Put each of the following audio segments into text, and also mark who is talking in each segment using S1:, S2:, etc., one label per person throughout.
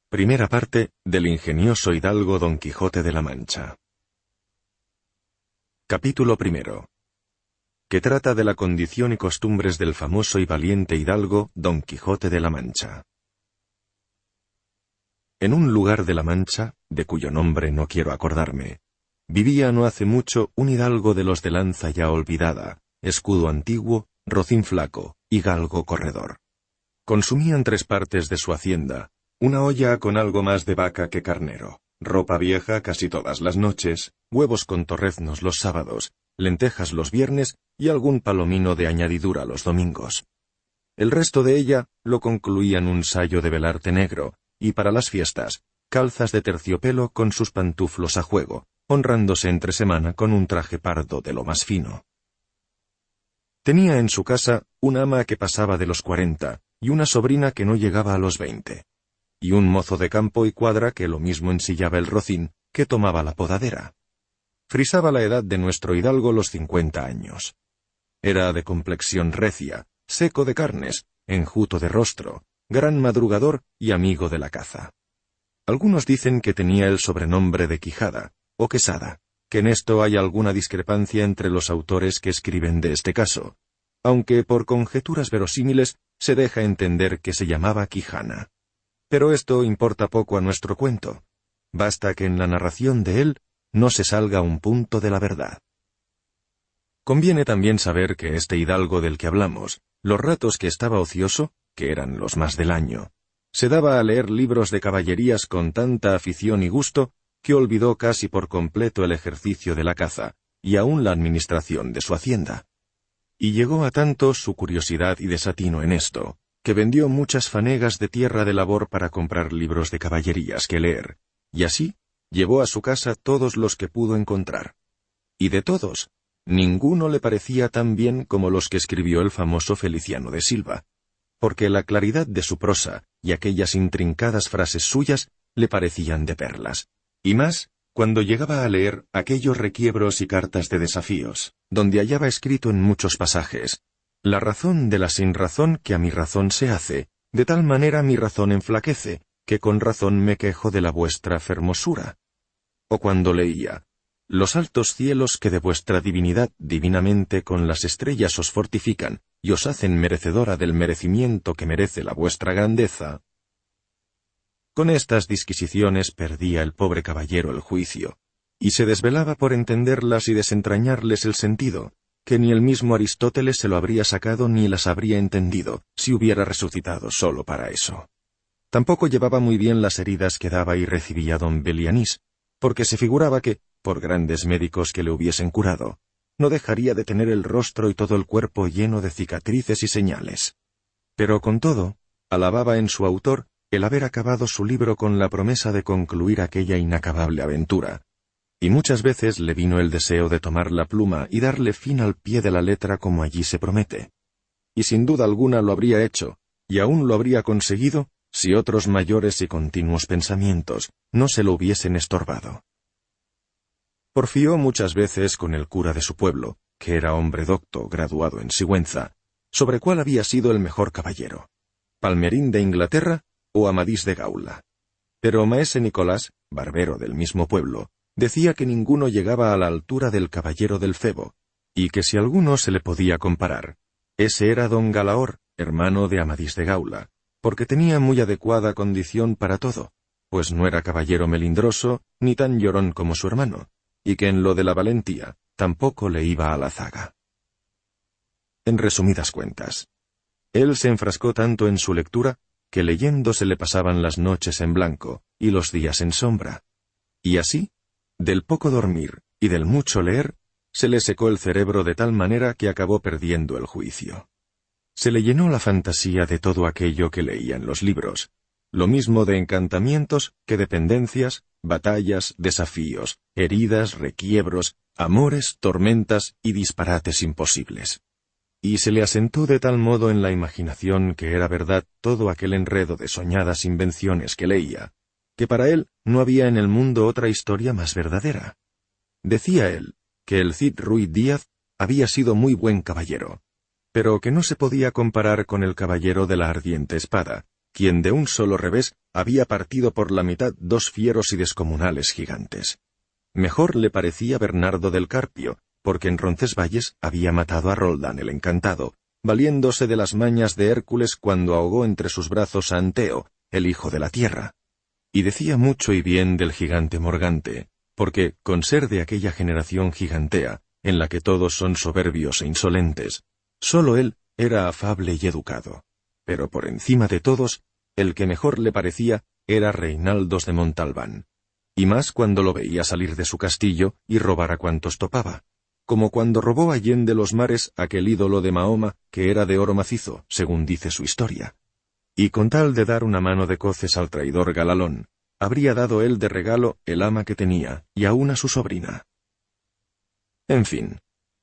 S1: Primera parte del ingenioso hidalgo Don Quijote de la Mancha. Capítulo primero. Que trata de la condición y costumbres del famoso y valiente hidalgo Don Quijote de la Mancha. En un lugar de la Mancha, de cuyo nombre no quiero acordarme, vivía no hace mucho un hidalgo de los de lanza ya olvidada, escudo antiguo, rocín flaco y galgo corredor. Consumían 3 partes de su hacienda, una olla con algo más de vaca que carnero, ropa vieja casi todas las noches, huevos con torreznos los sábados, lentejas los viernes y algún palomino de añadidura los domingos. El resto de ella lo concluían un sayo de velarte negro, y para las fiestas, calzas de terciopelo con sus pantuflos a juego, honrándose entre semana con un traje pardo de lo más fino. Tenía en su casa una ama que pasaba de los 40, y una sobrina que no llegaba a los 20. Y un mozo de campo y cuadra que lo mismo ensillaba el rocín que tomaba la podadera. Frisaba la edad de nuestro hidalgo los 50 años. Era de complexión recia, seco de carnes, enjuto de rostro, gran madrugador y amigo de la caza. Algunos dicen que tenía el sobrenombre de Quijada, o Quesada, que en esto hay alguna discrepancia entre los autores que escriben de este caso, aunque por conjeturas verosímiles se deja entender que se llamaba Quijana. Pero esto importa poco a nuestro cuento. Basta que en la narración de él no se salga un punto de la verdad. Conviene también saber que este hidalgo del que hablamos, los ratos que estaba ocioso, que eran los más del año, se daba a leer libros de caballerías con tanta afición y gusto que olvidó casi por completo el ejercicio de la caza y aún la administración de su hacienda. Y llegó a tanto su curiosidad y desatino en esto, que vendió muchas fanegas de tierra de labor para comprar libros de caballerías que leer, y así llevó a su casa todos los que pudo encontrar. Y de todos, ninguno le parecía tan bien como los que escribió el famoso Feliciano de Silva, porque la claridad de su prosa y aquellas intrincadas frases suyas le parecían de perlas, y más cuando llegaba a leer aquellos requiebros y cartas de desafíos, donde hallaba escrito en muchos pasajes: la razón de la sin razón que a mi razón se hace, de tal manera mi razón enflaquece, que con razón me quejo de la vuestra fermosura. O cuando leía: los altos cielos que de vuestra divinidad divinamente con las estrellas os fortifican, y os hacen merecedora del merecimiento que merece la vuestra grandeza. Con estas disquisiciones perdía el pobre caballero el juicio, y se desvelaba por entenderlas y desentrañarles el sentido, que ni el mismo Aristóteles se lo habría sacado ni las habría entendido, si hubiera resucitado solo para eso. Tampoco llevaba muy bien las heridas que daba y recibía don Belianís, porque se figuraba que, por grandes médicos que le hubiesen curado, no dejaría de tener el rostro y todo el cuerpo lleno de cicatrices y señales. Pero con todo, alababa en su autor el haber acabado su libro con la promesa de concluir aquella inacabable aventura, y muchas veces le vino el deseo de tomar la pluma y darle fin al pie de la letra como allí se promete. Y sin duda alguna lo habría hecho, y aún lo habría conseguido, si otros mayores y continuos pensamientos no se lo hubiesen estorbado. Porfió muchas veces con el cura de su pueblo, que era hombre docto, graduado en Sigüenza, sobre cuál había sido el mejor caballero, Palmerín de Inglaterra o Amadís de Gaula. Pero maese Nicolás, barbero del mismo pueblo, decía que ninguno llegaba a la altura del caballero del Febo, y que si alguno se le podía comparar, ese era don Galaor, hermano de Amadís de Gaula, porque tenía muy adecuada condición para todo, pues no era caballero melindroso ni tan llorón como su hermano, y que en lo de la valentía tampoco le iba a la zaga. En resumidas cuentas, él se enfrascó tanto en su lectura que leyendo se le pasaban las noches en blanco y los días en sombra, y así, del poco dormir y del mucho leer, se le secó el cerebro de tal manera que acabó perdiendo el juicio. Se le llenó la fantasía de todo aquello que leía en los libros, lo mismo de encantamientos que de pendencias, batallas, desafíos, heridas, requiebros, amores, tormentas y disparates imposibles. Y se le asentó de tal modo en la imaginación que era verdad todo aquel enredo de soñadas invenciones que leía, que para él no había en el mundo otra historia más verdadera. Decía él que el Cid Ruy Díaz había sido muy buen caballero, pero que no se podía comparar con el caballero de la ardiente espada, quien de un solo revés había partido por la mitad dos fieros y descomunales gigantes. Mejor le parecía Bernardo del Carpio, porque en Roncesvalles había matado a Roldán el Encantado, valiéndose de las mañas de Hércules cuando ahogó entre sus brazos a Anteo, el hijo de la tierra. Y decía mucho y bien del gigante Morgante, porque, con ser de aquella generación gigantea, en la que todos son soberbios e insolentes, sólo él era afable y educado. Pero por encima de todos, el que mejor le parecía era Reinaldos de Montalbán, y más cuando lo veía salir de su castillo y robar a cuantos topaba, como cuando robó allende los mares aquel ídolo de Mahoma que era de oro macizo, según dice su historia. Y con tal de dar una mano de coces al traidor Galalón, habría dado él de regalo el ama que tenía, y aun a su sobrina. En fin,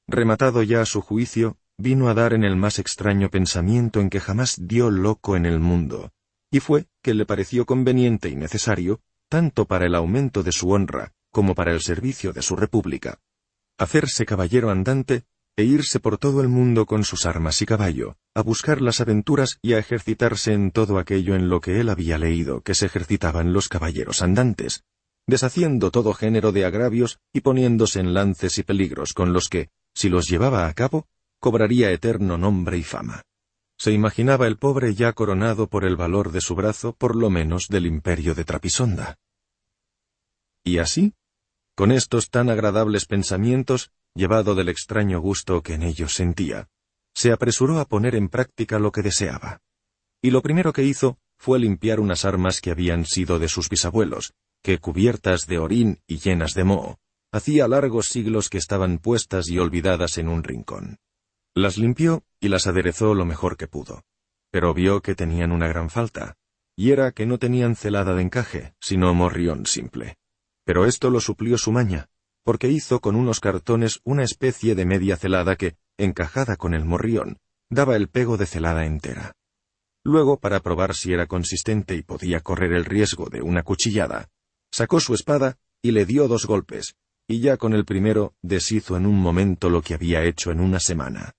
S1: rematado ya su juicio, vino a dar en el más extraño pensamiento en que jamás dio loco en el mundo, y fue que le pareció conveniente y necesario, tanto para el aumento de su honra como para el servicio de su república, hacerse caballero andante e irse por todo el mundo con sus armas y caballo, a buscar las aventuras y a ejercitarse en todo aquello en lo que él había leído que se ejercitaban los caballeros andantes, deshaciendo todo género de agravios y poniéndose en lances y peligros con los que, si los llevaba a cabo, cobraría eterno nombre y fama. Se imaginaba el pobre ya coronado por el valor de su brazo, por lo menos del imperio de Trapisonda. Y así, con estos tan agradables pensamientos, llevado del extraño gusto que en ellos sentía, se apresuró a poner en práctica lo que deseaba. Y lo primero que hizo fue limpiar unas armas que habían sido de sus bisabuelos, que cubiertas de orín y llenas de moho, hacía largos siglos que estaban puestas y olvidadas en un rincón. Las limpió y las aderezó lo mejor que pudo, pero vio que tenían una gran falta, y era que no tenían celada de encaje, sino morrión simple. Pero esto lo suplió su maña, porque hizo con unos cartones una especie de media celada que, encajada con el morrión, daba el pego de celada entera. Luego, para probar si era consistente y podía correr el riesgo de una cuchillada, sacó su espada y le dio 2 golpes, y ya con el primero deshizo en un momento lo que había hecho en una semana.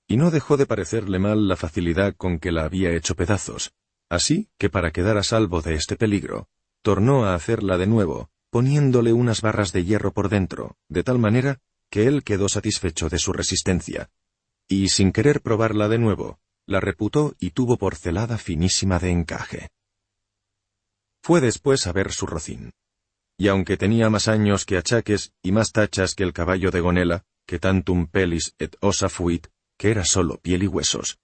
S1: Y no dejó de parecerle mal la facilidad con que la había hecho pedazos, así que para quedar a salvo de este peligro, tornó a hacerla de nuevo, poniéndole unas barras de hierro por dentro, de tal manera que él quedó satisfecho de su resistencia, y sin querer probarla de nuevo, la reputó y tuvo por celada finísima de encaje. Fue después a ver su rocín, y aunque tenía más años que achaques y más tachas que el caballo de Gonela, que tantum pellis et ossa fuit, que era solo piel y huesos,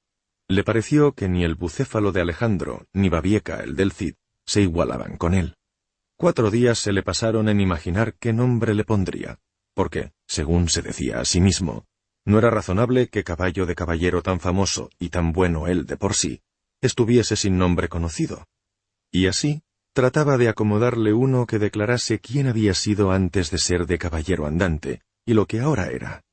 S1: le pareció que ni el bucéfalo de Alejandro, ni Babieca el del Cid, se igualaban con él. 4 días se le pasaron en imaginar qué nombre le pondría, porque, según se decía a sí mismo, no era razonable que caballo de caballero tan famoso y tan bueno él de por sí, estuviese sin nombre conocido. Y así, trataba de acomodarle uno que declarase quién había sido antes de ser de caballero andante, y lo que ahora era.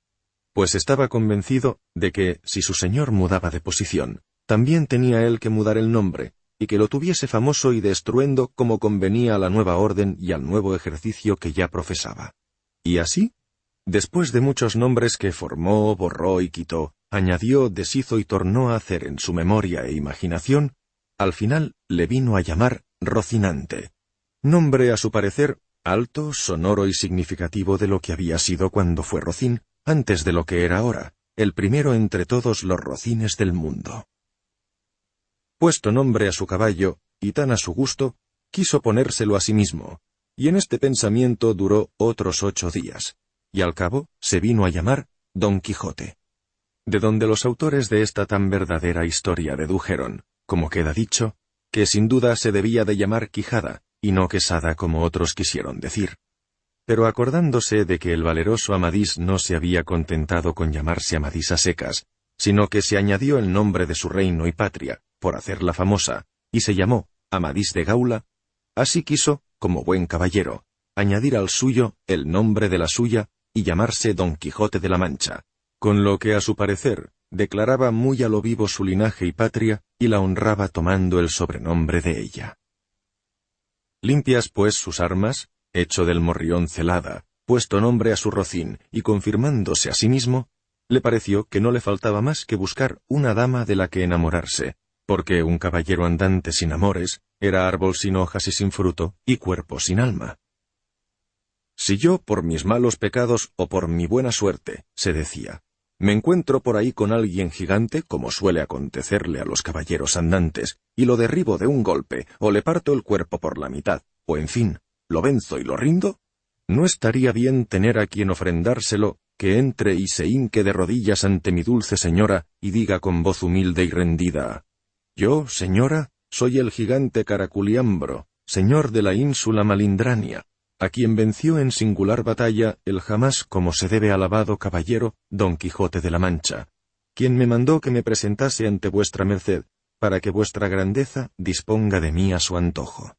S1: Pues estaba convencido de que, si su señor mudaba de posición, también tenía él que mudar el nombre, y que lo tuviese famoso y de estruendo como convenía a la nueva orden y al nuevo ejercicio que ya profesaba. Y así, después de muchos nombres que formó, borró y quitó, añadió, deshizo y tornó a hacer en su memoria e imaginación, al final le vino a llamar Rocinante, nombre a su parecer alto, sonoro y significativo de lo que había sido cuando fue rocín, antes de lo que era ahora, el primero entre todos los rocines del mundo. Puesto nombre a su caballo, y tan a su gusto, quiso ponérselo a sí mismo, y en este pensamiento duró otros 8 días, y al cabo se vino a llamar Don Quijote, de donde los autores de esta tan verdadera historia dedujeron, como queda dicho, que sin duda se debía de llamar Quijada, y no Quesada como otros quisieron decir. Pero acordándose de que el valeroso Amadís no se había contentado con llamarse Amadís a secas, sino que se añadió el nombre de su reino y patria, por hacerla famosa, y se llamó Amadís de Gaula, así quiso, como buen caballero, añadir al suyo el nombre de la suya y llamarse Don Quijote de la Mancha, con lo que a su parecer declaraba muy a lo vivo su linaje y patria y la honraba tomando el sobrenombre de ella. Limpias pues sus armas, hecho del morrión celada, puesto nombre a su rocín y confirmándose a sí mismo, le pareció que no le faltaba más que buscar una dama de la que enamorarse, porque un caballero andante sin amores era árbol sin hojas y sin fruto, y cuerpo sin alma. Si yo, por mis malos pecados o por mi buena suerte, se decía, me encuentro por ahí con alguien gigante, como suele acontecerle a los caballeros andantes, y lo derribo de un golpe, o le parto el cuerpo por la mitad, o en fin, lo venzo y lo rindo, ¿no estaría bien tener a quien ofrendárselo, que entre y se hinque de rodillas ante mi dulce señora, y diga con voz humilde y rendida, yo, señora, soy el gigante Caraculiambro, señor de la ínsula Malindrania, a quien venció en singular batalla el jamás como se debe alabado caballero Don Quijote de la Mancha, quien me mandó que me presentase ante vuestra merced, para que vuestra grandeza disponga de mí a su antojo?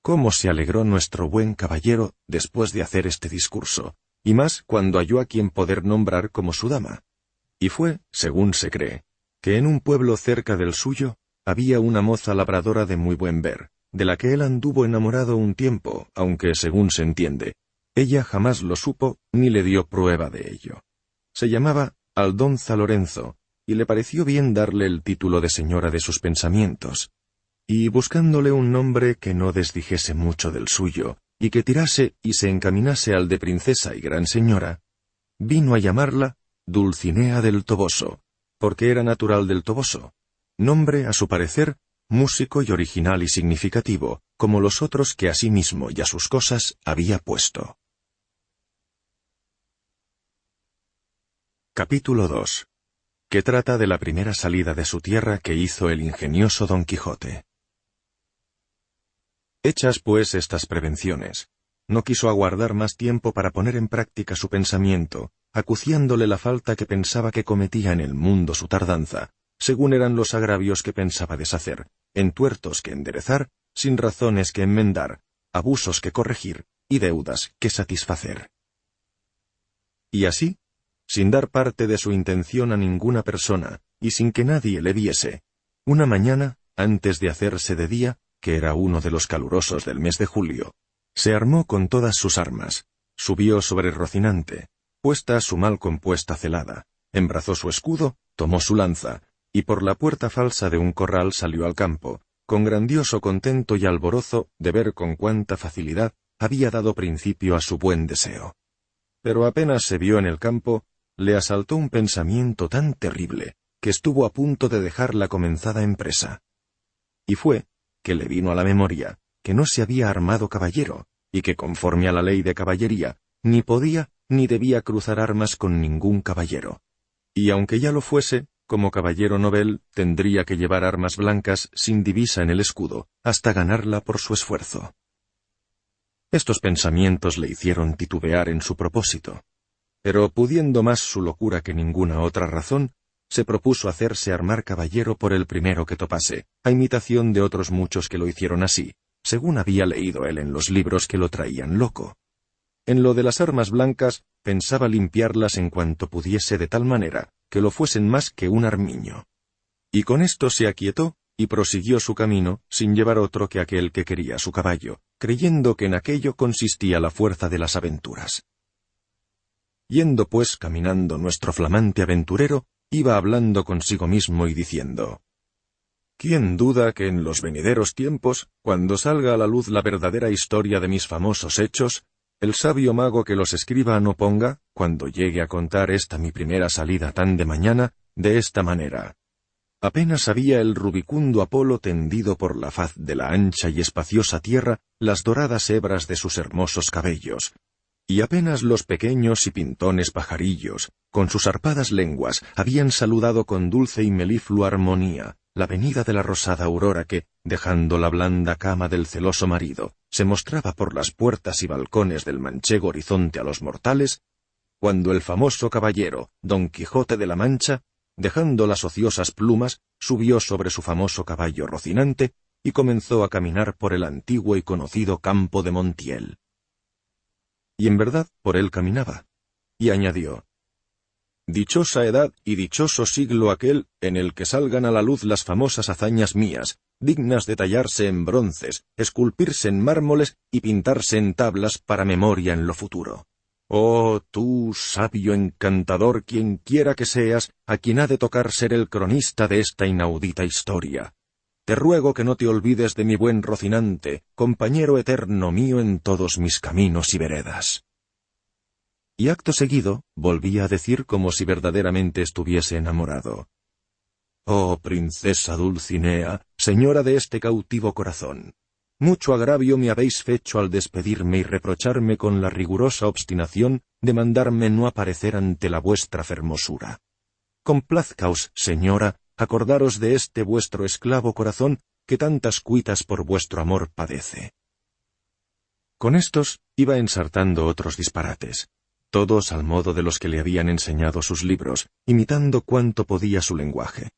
S1: Cómo se alegró nuestro buen caballero después de hacer este discurso, y más cuando halló a quien poder nombrar como su dama. Y fue, según se cree, que en un pueblo cerca del suyo había una moza labradora de muy buen ver, de la que él anduvo enamorado un tiempo, aunque, según se entiende, ella jamás lo supo ni le dio prueba de ello. Se llamaba Aldonza Lorenzo, y le pareció bien darle el título de señora de sus pensamientos, y buscándole un nombre que no desdijese mucho del suyo, y que tirase y se encaminase al de princesa y gran señora, vino a llamarla Dulcinea del Toboso, porque era natural del Toboso, nombre, a su parecer, músico y original y significativo, como los otros que a sí mismo y a sus cosas había puesto. Capítulo 2. Que trata de la primera salida de su tierra que hizo el ingenioso Don Quijote. Hechas pues estas prevenciones, no quiso aguardar más tiempo para poner en práctica su pensamiento, acuciándole la falta que pensaba que cometía en el mundo su tardanza, según eran los agravios que pensaba deshacer, entuertos que enderezar, sin razones que enmendar, abusos que corregir, y deudas que satisfacer. Y así, sin dar parte de su intención a ninguna persona, y sin que nadie le viese, una mañana, antes de hacerse de día, que era uno de los calurosos del mes de julio, se armó con todas sus armas, subió sobre Rocinante, puesta su mal compuesta celada, embrazó su escudo, tomó su lanza, y por la puerta falsa de un corral salió al campo, con grandioso contento y alborozo de ver con cuánta facilidad había dado principio a su buen deseo. Pero apenas se vio en el campo, le asaltó un pensamiento tan terrible, que estuvo a punto de dejar la comenzada empresa. Y fue, que le vino a la memoria, que no se había armado caballero, y que conforme a la ley de caballería, ni podía ni debía cruzar armas con ningún caballero. Y aunque ya lo fuese, como caballero novel, tendría que llevar armas blancas sin divisa en el escudo, hasta ganarla por su esfuerzo. Estos pensamientos le hicieron titubear en su propósito, pero pudiendo más su locura que ninguna otra razón, se propuso hacerse armar caballero por el primero que topase, a imitación de otros muchos que lo hicieron así, según había leído él en los libros que lo traían loco. En lo de las armas blancas, pensaba limpiarlas en cuanto pudiese de tal manera, que lo fuesen más que un armiño. Y con esto se aquietó, y prosiguió su camino, sin llevar otro que aquel que quería su caballo, creyendo que en aquello consistía la fuerza de las aventuras. Yendo pues caminando nuestro flamante aventurero, iba hablando consigo mismo y diciendo, ¿quién duda que en los venideros tiempos, cuando salga a la luz la verdadera historia de mis famosos hechos, el sabio mago que los escriba no ponga, cuando llegue a contar esta mi primera salida tan de mañana, de esta manera? Apenas había el rubicundo Apolo tendido por la faz de la ancha y espaciosa tierra las doradas hebras de sus hermosos cabellos, y apenas los pequeños y pintones pajarillos, con sus arpadas lenguas, habían saludado con dulce y meliflua armonía la venida de la rosada aurora que, dejando la blanda cama del celoso marido, se mostraba por las puertas y balcones del manchego horizonte a los mortales, cuando el famoso caballero, Don Quijote de la Mancha, dejando las ociosas plumas, subió sobre su famoso caballo Rocinante y comenzó a caminar por el antiguo y conocido campo de Montiel. Y en verdad por él caminaba, y añadió, dichosa edad y dichoso siglo aquel en el que salgan a la luz las famosas hazañas mías, dignas de tallarse en bronces, esculpirse en mármoles y pintarse en tablas para memoria en lo futuro. Oh, tú, sabio encantador, quien quiera que seas, a quien ha de tocar ser el cronista de esta inaudita historia. Te ruego que no te olvides de mi buen Rocinante, compañero eterno mío en todos mis caminos y veredas. Y acto seguido, volvía a decir como si verdaderamente estuviese enamorado. Oh, princesa Dulcinea, señora de este cautivo corazón. Mucho agravio me habéis fecho al despedirme y reprocharme con la rigurosa obstinación de mandarme no aparecer ante la vuestra fermosura. Complazcaos, señora, acordaros de este vuestro esclavo corazón que tantas cuitas por vuestro amor padece. Con estos iba ensartando otros disparates, todos al modo de los que le habían enseñado sus libros, imitando cuanto podía su lenguaje.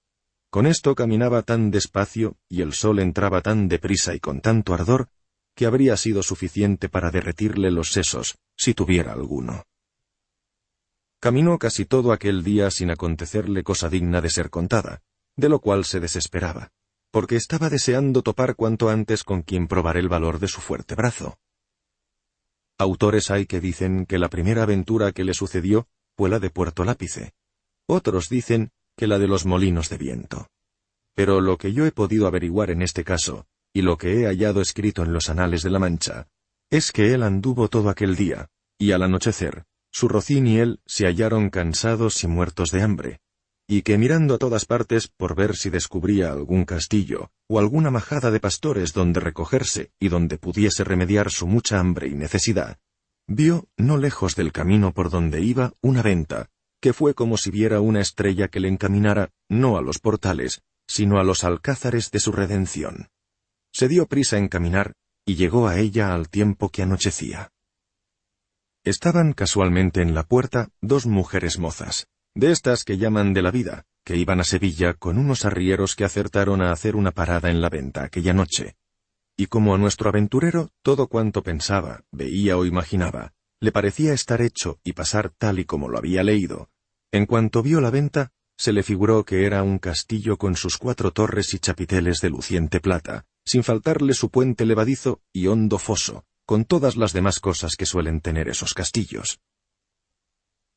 S1: Con esto caminaba tan despacio y el sol entraba tan deprisa y con tanto ardor que habría sido suficiente para derretirle los sesos, si tuviera alguno. Caminó casi todo aquel día sin acontecerle cosa digna de ser contada, de lo cual se desesperaba, porque estaba deseando topar cuanto antes con quien probar el valor de su fuerte brazo. Autores hay que dicen que la primera aventura que le sucedió fue la de Puerto Lápice. Otros dicen que la de los molinos de viento. Pero lo que yo he podido averiguar en este caso, y lo que he hallado escrito en los anales de la Mancha, es que él anduvo todo aquel día, y al anochecer, su Rocín y él se hallaron cansados y muertos de hambre, y que mirando a todas partes por ver si descubría algún castillo, o alguna majada de pastores donde recogerse y donde pudiese remediar su mucha hambre y necesidad, vio, no lejos del camino por donde iba, una venta, que fue como si viera una estrella que le encaminara, no a los portales, sino a los alcázares de su redención. Se dio prisa en caminar, y llegó a ella al tiempo que anochecía. Estaban casualmente en la puerta dos mujeres mozas, de estas que llaman de la vida, que iban a Sevilla con unos arrieros que acertaron a hacer una parada en la venta aquella noche. Y como a nuestro aventurero todo cuanto pensaba, veía o imaginaba, le parecía estar hecho y pasar tal y como lo había leído, en cuanto vio la venta, se le figuró que era un castillo con sus 4 torres y chapiteles de luciente plata, sin faltarle su puente levadizo y hondo foso, con todas las demás cosas que suelen tener esos castillos.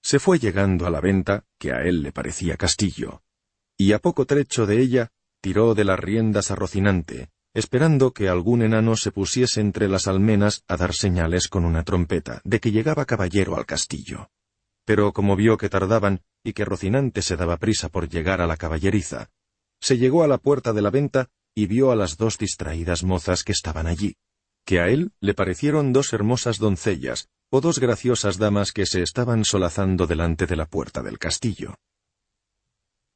S1: Se fue llegando a la venta, que a él le parecía castillo, y a poco trecho de ella tiró de las riendas a Rocinante, esperando que algún enano se pusiese entre las almenas a dar señales con una trompeta de que llegaba caballero al castillo. Pero como vio que tardaban y que Rocinante se daba prisa por llegar a la caballeriza, se llegó a la puerta de la venta y vio a las 2 distraídas mozas que estaban allí, que a él le parecieron 2 hermosas doncellas o 2 graciosas damas que se estaban solazando delante de la puerta del castillo.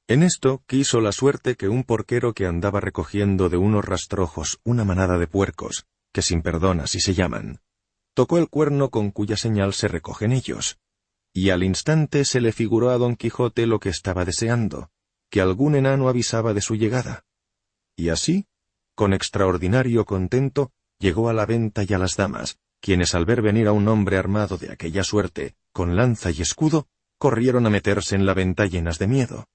S1: En esto quiso la suerte que un porquero que andaba recogiendo de unos rastrojos una manada de puercos, que sin perdón así se llaman, tocó el cuerno con cuya señal se recogen ellos, y al instante se le figuró a Don Quijote lo que estaba deseando, que algún enano avisaba de su llegada. Y así, con extraordinario contento, llegó a la venta y a las damas, quienes al ver venir a un hombre armado de aquella suerte, con lanza y escudo, corrieron a meterse en la venta llenas de miedo.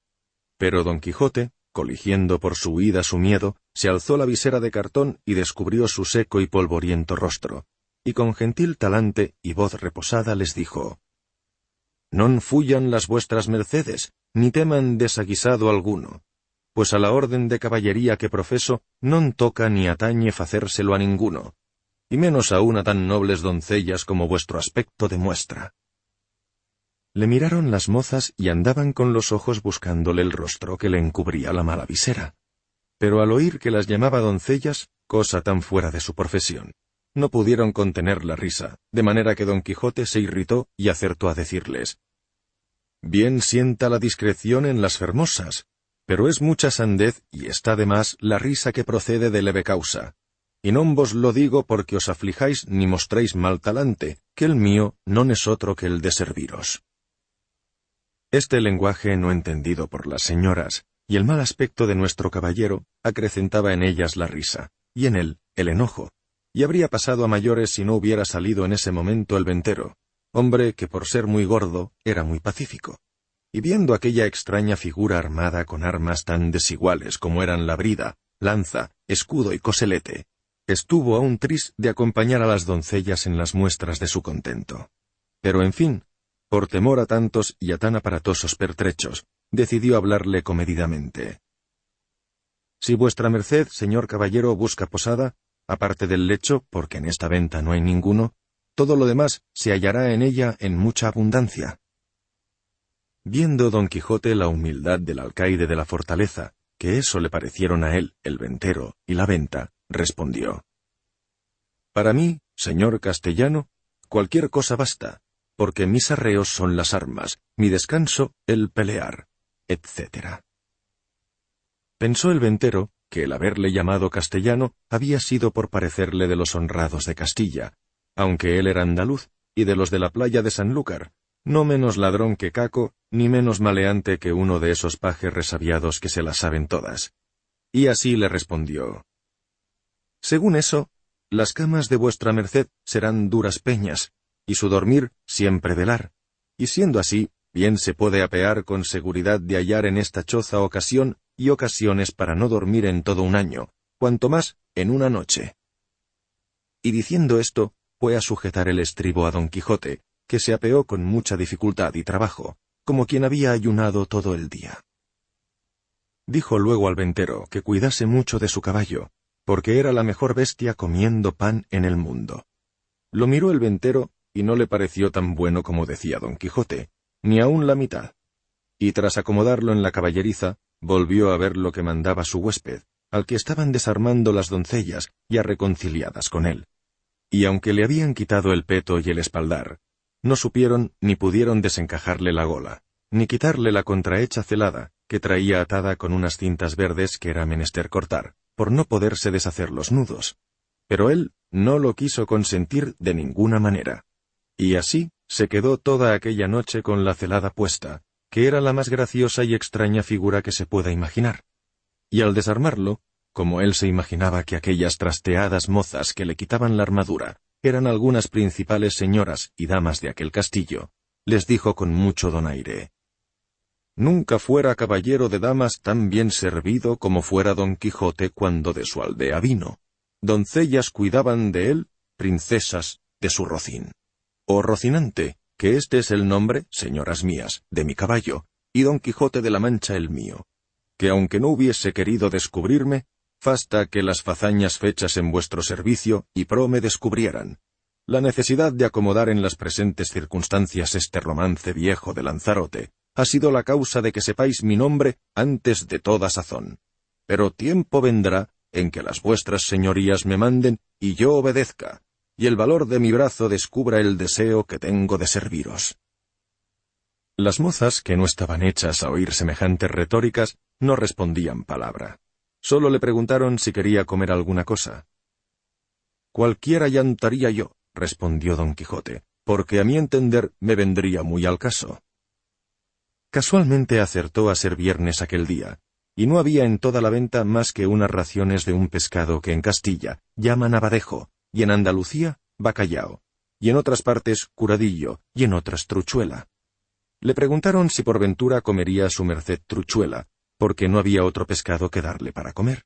S1: Pero Don Quijote, coligiendo por su huida su miedo, se alzó la visera de cartón y descubrió su seco y polvoriento rostro, y con gentil talante y voz reposada les dijo: «Non fuyan las vuestras mercedes, ni teman desaguisado alguno, pues a la orden de caballería que profeso non toca ni atañe facérselo a ninguno, y menos aún a tan nobles doncellas como vuestro aspecto demuestra». Le miraron las mozas y andaban con los ojos buscándole el rostro que le encubría la mala visera. Pero al oír que las llamaba doncellas, cosa tan fuera de su profesión, no pudieron contener la risa, de manera que Don Quijote se irritó y acertó a decirles: «Bien sienta la discreción en las fermosas, pero es mucha sandez y está de más la risa que procede de leve causa, y non vos lo digo porque os aflijáis ni mostréis mal talante, que el mío non es otro que el de serviros». Este lenguaje no entendido por las señoras, y el mal aspecto de nuestro caballero, acrecentaba en ellas la risa, y en él el enojo, y habría pasado a mayores si no hubiera salido en ese momento el ventero, hombre que por ser muy gordo era muy pacífico, y viendo aquella extraña figura armada con armas tan desiguales como eran la brida, lanza, escudo y coselete, estuvo aún triste de acompañar a las doncellas en las muestras de su contento. Pero en fin, por temor a tantos y a tan aparatosos pertrechos, decidió hablarle comedidamente. Si vuestra merced, señor caballero, busca posada, aparte del lecho, porque en esta venta no hay ninguno, todo lo demás se hallará en ella en mucha abundancia. Viendo don Quijote la humildad del alcaide de la fortaleza, que eso le parecieron a él, el ventero y la venta, respondió: Para mí, señor castellano, cualquier cosa basta, porque mis arreos son las armas, mi descanso el pelear, etc. Pensó el ventero que el haberle llamado castellano había sido por parecerle de los honrados de Castilla, aunque él era andaluz, y de los de la playa de Sanlúcar, no menos ladrón que Caco, ni menos maleante que uno de esos pajes resabiados que se las saben todas. Y así le respondió: Según eso, las camas de vuestra merced serán duras peñas, y su dormir siempre velar, y siendo así, bien se puede apear con seguridad de hallar en esta choza ocasión y ocasiones para no dormir en todo un año, cuanto más en una noche. Y diciendo esto, fue a sujetar el estribo a don Quijote, que se apeó con mucha dificultad y trabajo, como quien había ayunado todo el día. Dijo luego al ventero que cuidase mucho de su caballo, porque era la mejor bestia comiendo pan en el mundo. Lo miró el ventero, y no le pareció tan bueno como decía don Quijote, ni aun la mitad. Y tras acomodarlo en la caballeriza, volvió a ver lo que mandaba su huésped, al que estaban desarmando las doncellas, ya reconciliadas con él. Y aunque le habían quitado el peto y el espaldar, no supieron ni pudieron desencajarle la gola, ni quitarle la contrahecha celada, que traía atada con unas cintas verdes que era menester cortar, por no poderse deshacer los nudos. Pero él no lo quiso consentir de ninguna manera. Y así se quedó toda aquella noche con la celada puesta, que era la más graciosa y extraña figura que se pueda imaginar. Y al desarmarlo, como él se imaginaba que aquellas trasteadas mozas que le quitaban la armadura eran algunas principales señoras y damas de aquel castillo, les dijo con mucho donaire: Nunca fuera caballero de damas tan bien servido como fuera don Quijote cuando de su aldea vino. Doncellas cuidaban de él, princesas de su rocín. O Rocinante, que este es el nombre, señoras mías, de mi caballo, y don Quijote de la Mancha el mío, que aunque no hubiese querido descubrirme, basta que las fazañas fechas en vuestro servicio y pro me descubrieran. La necesidad de acomodar en las presentes circunstancias este romance viejo de Lanzarote ha sido la causa de que sepáis mi nombre antes de toda sazón. Pero tiempo vendrá en que las vuestras señorías me manden y yo obedezca, y el valor de mi brazo descubra el deseo que tengo de serviros. Las mozas, que no estaban hechas a oír semejantes retóricas, no respondían palabra. Solo le preguntaron si quería comer alguna cosa. Cualquiera llantaría yo, respondió don Quijote, porque a mi entender me vendría muy al caso. Casualmente acertó a ser viernes aquel día, y no había en toda la venta más que unas raciones de un pescado que en Castilla llaman abadejo, y en Andalucía bacallao, y en otras partes curadillo, y en otras truchuela. Le preguntaron si por ventura comería su merced truchuela, porque no había otro pescado que darle para comer.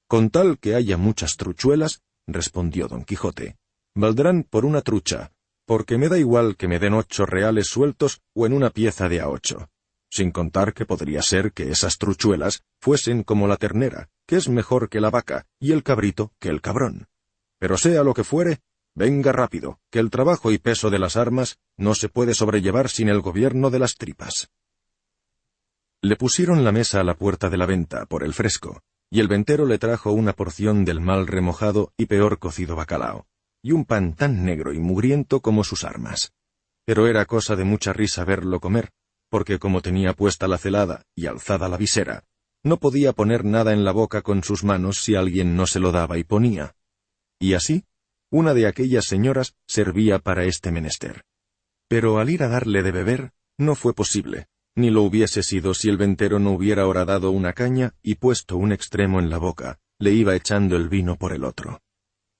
S1: Con tal que haya muchas truchuelas, respondió don Quijote, valdrán por una trucha, porque me da igual que me den 8 reales sueltos o en una pieza de a 8, sin contar que podría ser que esas truchuelas fuesen como la ternera, que es mejor que la vaca, y el cabrito que el cabrón. Pero sea lo que fuere, venga rápido, que el trabajo y peso de las armas no se puede sobrellevar sin el gobierno de las tripas. Le pusieron la mesa a la puerta de la venta por el fresco, y el ventero le trajo una porción del mal remojado y peor cocido bacalao, y un pan tan negro y mugriento como sus armas. Pero era cosa de mucha risa verlo comer, porque como tenía puesta la celada y alzada la visera, no podía poner nada en la boca con sus manos si alguien no se lo daba y ponía. Y así, una de aquellas señoras servía para este menester. Pero al ir a darle de beber, no fue posible, ni lo hubiese sido si el ventero no hubiera horadado una caña y puesto un extremo en la boca, le iba echando el vino por el otro.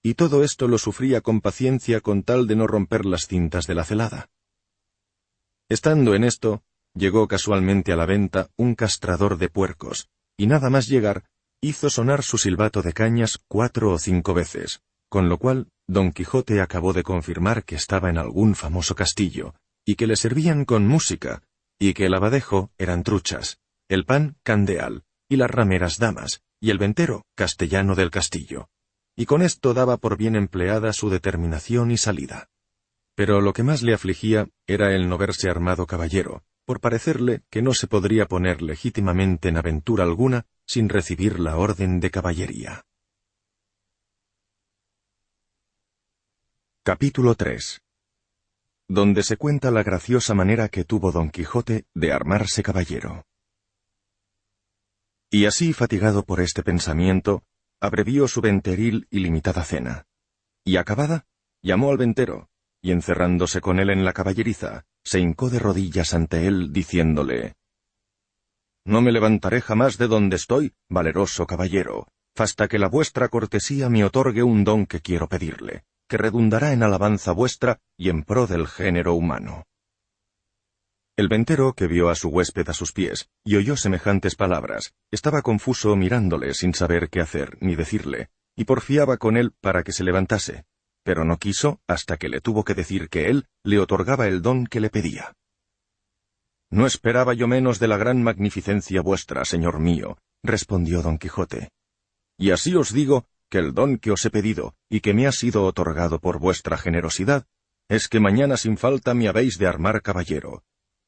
S1: Y todo esto lo sufría con paciencia con tal de no romper las cintas de la celada. Estando en esto, llegó casualmente a la venta un castrador de puercos, y nada más llegar, hizo sonar su silbato de cañas 4 o 5 veces, con lo cual don Quijote acabó de confirmar que estaba en algún famoso castillo, y que le servían con música, y que el abadejo eran truchas, el pan candeal, y las rameras damas, y el ventero castellano del castillo. Y con esto daba por bien empleada su determinación y salida. Pero lo que más le afligía era el no verse armado caballero, por parecerle que no se podría poner legítimamente en aventura alguna sin recibir la orden de caballería. Capítulo 3. Donde se cuenta la graciosa manera que tuvo Don Quijote de armarse caballero. Y así, fatigado por este pensamiento, abrevió su venteril y limitada cena. Y acabada, llamó al ventero, y encerrándose con él en la caballeriza, se hincó de rodillas ante él, diciéndole: «No me levantaré jamás de donde estoy, valeroso caballero, hasta que la vuestra cortesía me otorgue un don que quiero pedirle, que redundará en alabanza vuestra y en pro del género humano». El ventero, que vio a su huésped a sus pies, y oyó semejantes palabras, estaba confuso mirándole sin saber qué hacer ni decirle, y porfiaba con él para que se levantase, pero no quiso hasta que le tuvo que decir que él le otorgaba el don que le pedía. «No esperaba yo menos de la gran magnificencia vuestra, señor mío», respondió Don Quijote. «Y así os digo que el don que os he pedido, y que me ha sido otorgado por vuestra generosidad, es que mañana sin falta me habéis de armar caballero.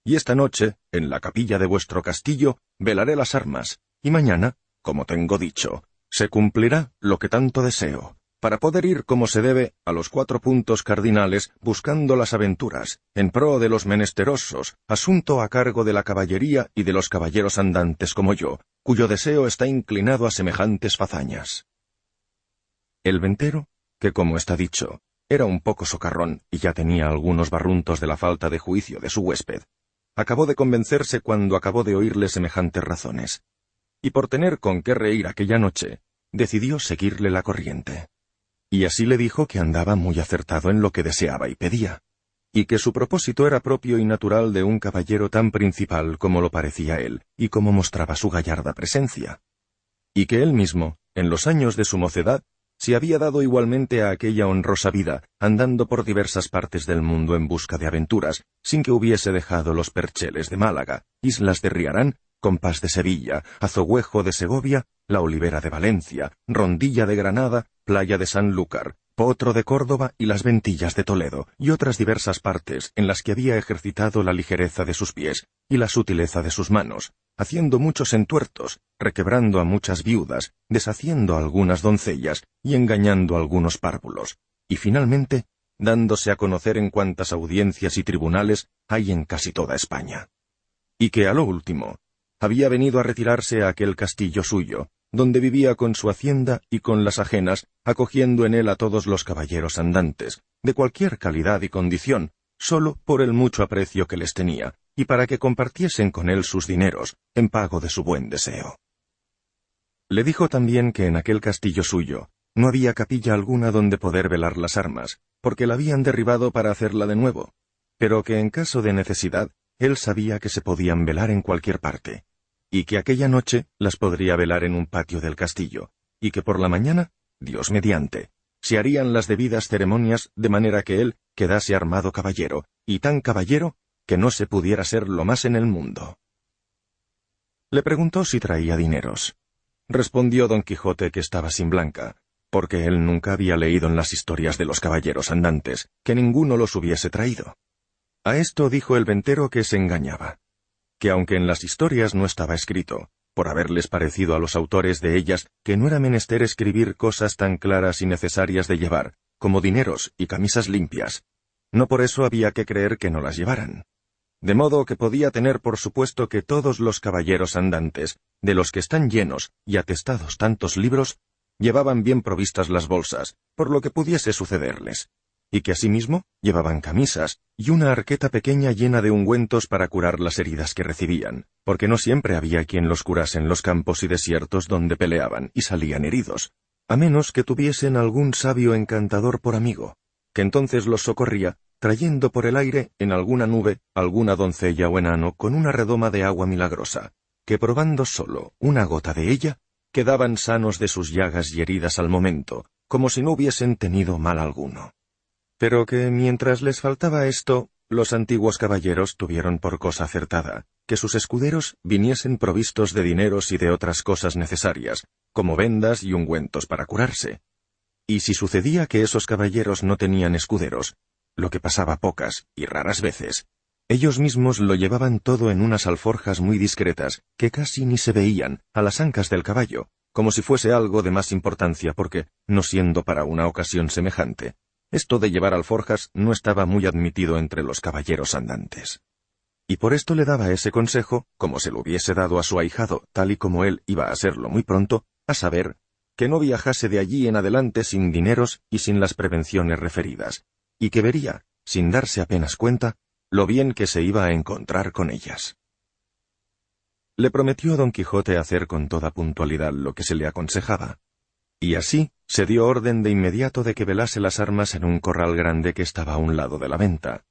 S1: Y esta noche, en la capilla de vuestro castillo, velaré las armas, y mañana, como tengo dicho, se cumplirá lo que tanto deseo, para poder ir como se debe a los 4 puntos cardinales buscando las aventuras, en pro de los menesterosos, asunto a cargo de la caballería y de los caballeros andantes como yo, cuyo deseo está inclinado a semejantes fazañas». El ventero, que como está dicho, era un poco socarrón y ya tenía algunos barruntos de la falta de juicio de su huésped, acabó de convencerse cuando acabó de oírle semejantes razones, y por tener con qué reír aquella noche, decidió seguirle la corriente. Y así le dijo que andaba muy acertado en lo que deseaba y pedía, y que su propósito era propio y natural de un caballero tan principal como lo parecía él, y como mostraba su gallarda presencia, y que él mismo, en los años de su mocedad, se había dado igualmente a aquella honrosa vida, andando por diversas partes del mundo en busca de aventuras, sin que hubiese dejado los percheles de Málaga, islas de Riarán, Compás de Sevilla, Azogüejo de Segovia, la Olivera de Valencia, Rondilla de Granada, Playa de Sanlúcar, Potro de Córdoba y las Ventillas de Toledo, y otras diversas partes en las que había ejercitado la ligereza de sus pies y la sutileza de sus manos, haciendo muchos entuertos, requebrando a muchas viudas, deshaciendo a algunas doncellas y engañando a algunos párvulos, y finalmente dándose a conocer en cuantas audiencias y tribunales hay en casi toda España. Y que a lo último había venido a retirarse a aquel castillo suyo, donde vivía con su hacienda y con las ajenas, acogiendo en él a todos los caballeros andantes, de cualquier calidad y condición, sólo por el mucho aprecio que les tenía, y para que compartiesen con él sus dineros, en pago de su buen deseo. Le dijo también que en aquel castillo suyo no había capilla alguna donde poder velar las armas, porque la habían derribado para hacerla de nuevo, pero que en caso de necesidad, él sabía que se podían velar en cualquier parte, y que aquella noche las podría velar en un patio del castillo, y que por la mañana, Dios mediante, se harían las debidas ceremonias de manera que él quedase armado caballero, y tan caballero que no se pudiera ser lo más en el mundo. Le preguntó si traía dineros. Respondió Don Quijote que estaba sin blanca, porque él nunca había leído en las historias de los caballeros andantes que ninguno los hubiese traído. A esto dijo el ventero que se engañaba, que aunque en las historias no estaba escrito, por haberles parecido a los autores de ellas que no era menester escribir cosas tan claras y necesarias de llevar, como dineros y camisas limpias, no por eso había que creer que no las llevaran. De modo que podía tener por supuesto que todos los caballeros andantes, de los que están llenos y atestados tantos libros, llevaban bien provistas las bolsas, por lo que pudiese sucederles, y que asimismo llevaban camisas y una arqueta pequeña llena de ungüentos para curar las heridas que recibían, porque no siempre había quien los curase en los campos y desiertos donde peleaban y salían heridos, a menos que tuviesen algún sabio encantador por amigo, que entonces los socorría, trayendo por el aire en alguna nube alguna doncella o enano con una redoma de agua milagrosa, que probando solo una gota de ella, quedaban sanos de sus llagas y heridas al momento, como si no hubiesen tenido mal alguno. Pero que mientras les faltaba esto, Los antiguos caballeros tuvieron por cosa acertada que sus escuderos viniesen provistos de dineros y de otras cosas necesarias, como vendas y ungüentos para curarse. Y si sucedía que esos caballeros no tenían escuderos, lo que pasaba pocas y raras veces, ellos mismos lo llevaban todo en unas alforjas muy discretas que casi ni se veían a las ancas del caballo, como si fuese algo de más importancia porque, no siendo para una ocasión semejante, esto de llevar alforjas no estaba muy admitido entre los caballeros andantes. Y por esto le daba ese consejo, como se lo hubiese dado a su ahijado, tal y como él iba a serlo muy pronto, a saber, que no viajase de allí en adelante sin dineros y sin las prevenciones referidas, y que vería, sin darse apenas cuenta, lo bien que se iba a encontrar con ellas. Le prometió don Quijote hacer con toda puntualidad lo que se le aconsejaba, y así se dio orden de inmediato de que velase las armas en un corral grande que estaba a un lado de la venta,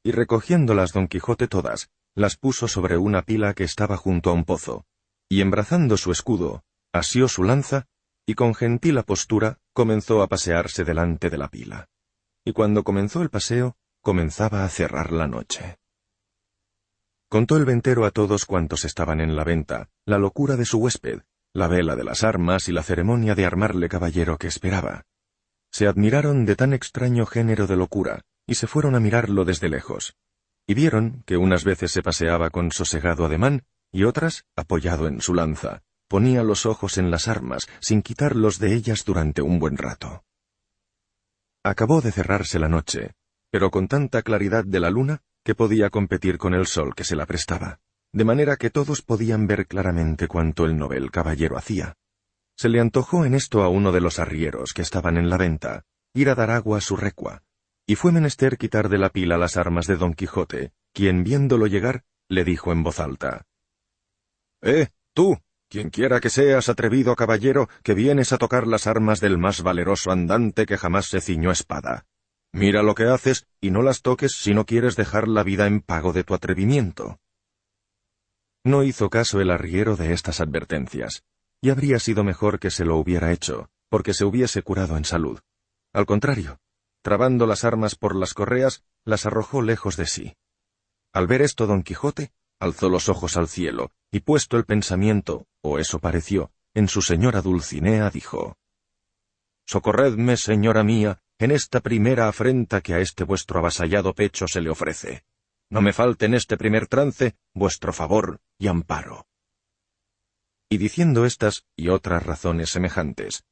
S1: y recogiéndolas don Quijote todas, las puso sobre una pila que estaba junto a un pozo, y embrazando su escudo, asió su lanza, y con gentil apostura comenzó a pasearse delante de la pila. Y cuando comenzó el paseo, comenzaba a cerrar la noche. Contó el ventero a todos cuantos estaban en la venta la locura de su huésped, la vela de las armas y la ceremonia de armarle caballero que esperaba. Se admiraron de tan extraño género de locura, y se fueron a mirarlo desde lejos, y vieron que unas veces se paseaba con sosegado ademán, y otras, apoyado en su lanza, ponía los ojos en las armas, sin quitarlos de ellas durante un buen rato. Acabó de cerrarse la noche, pero con tanta claridad de la luna que podía competir con el sol que se la prestaba, de manera que todos podían ver claramente cuanto el novel caballero hacía. Se le antojó en esto a uno de los arrieros que estaban en la venta, ir a dar agua a su recua, y fue menester quitar de la pila las armas de don Quijote, quien viéndolo llegar, le dijo en voz alta: tú, quienquiera que seas, atrevido caballero, que vienes a tocar las armas del más valeroso andante que jamás se ciñó espada. Mira lo que haces, y no las toques si no quieres dejar la vida en pago de tu atrevimiento. No hizo caso el arriero de estas advertencias, y habría sido mejor que se lo hubiera hecho, porque se hubiese curado en salud. Al contrario, trabando las armas por las correas, las arrojó lejos de sí. Al ver esto don Quijote alzó los ojos al cielo, y puesto el pensamiento, o eso pareció, en su señora Dulcinea, dijo: «Socorredme, señora mía, en esta primera afrenta que a este vuestro avasallado pecho se le ofrece. No me falte en este primer trance vuestro favor y amparo». Y diciendo estas y otras razones semejantes,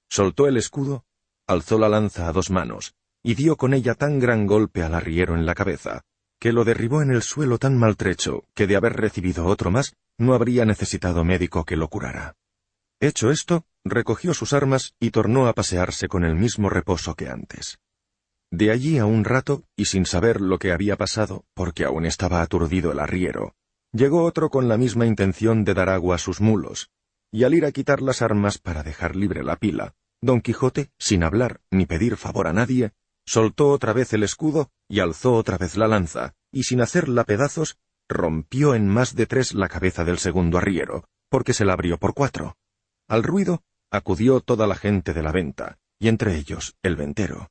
S1: soltó el escudo, alzó la lanza a dos manos, y dio con ella tan gran golpe al arriero en la cabeza, que lo derribó en el suelo tan maltrecho que de haber recibido otro más, no habría necesitado médico que lo curara. Hecho esto, recogió sus armas y tornó a pasearse con el mismo reposo que antes. De allí a un rato, y sin saber lo que había pasado, porque aún estaba aturdido el arriero, llegó otro con la misma intención de dar agua a sus mulos, y al ir a quitar las armas para dejar libre la pila, don Quijote, sin hablar ni pedir favor a nadie, soltó otra vez el escudo y alzó otra vez la lanza, y sin hacerla pedazos, rompió en más de 3 la cabeza del segundo arriero, porque se la abrió por 4. Al ruido acudió toda la gente de la venta, y entre ellos el ventero.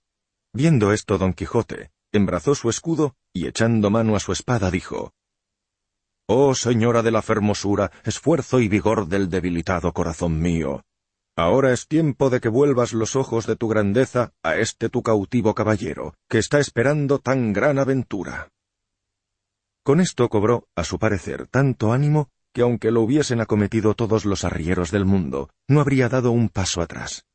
S1: Viendo esto don Quijote, embrazó su escudo, y echando mano a su espada dijo: «Oh señora de la fermosura, esfuerzo y vigor del debilitado corazón mío, ahora es tiempo de que vuelvas los ojos de tu grandeza a este tu cautivo caballero, que está esperando tan gran aventura». Con esto cobró, a su parecer, tanto ánimo, que aunque lo hubiesen acometido todos los arrieros del mundo, no habría dado un paso atrás.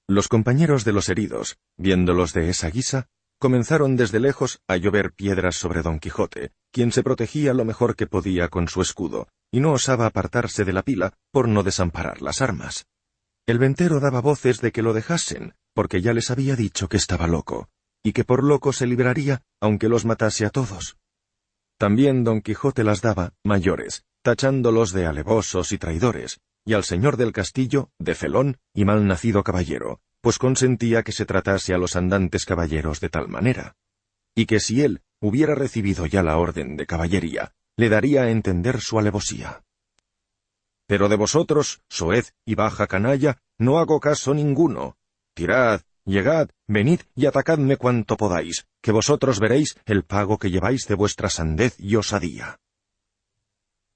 S1: Los compañeros de los heridos, viéndolos de esa guisa, comenzaron desde lejos a llover piedras sobre don Quijote, quien se protegía lo mejor que podía con su escudo, y no osaba apartarse de la pila por no desamparar las armas. El ventero daba voces de que lo dejasen, porque ya les había dicho que estaba loco, y que por loco se libraría, aunque los matase a todos. También don Quijote las daba, mayores, tachándolos de alevosos y traidores, y al señor del castillo de felón y mal nacido caballero, pues consentía que se tratase a los andantes caballeros de tal manera, y que si él hubiera recibido ya la orden de caballería, le daría a entender su alevosía. «Pero de vosotros, soez y baja canalla, no hago caso ninguno. Tirad, llegad, venid y atacadme cuanto podáis, que vosotros veréis el pago que lleváis de vuestra sandez y osadía.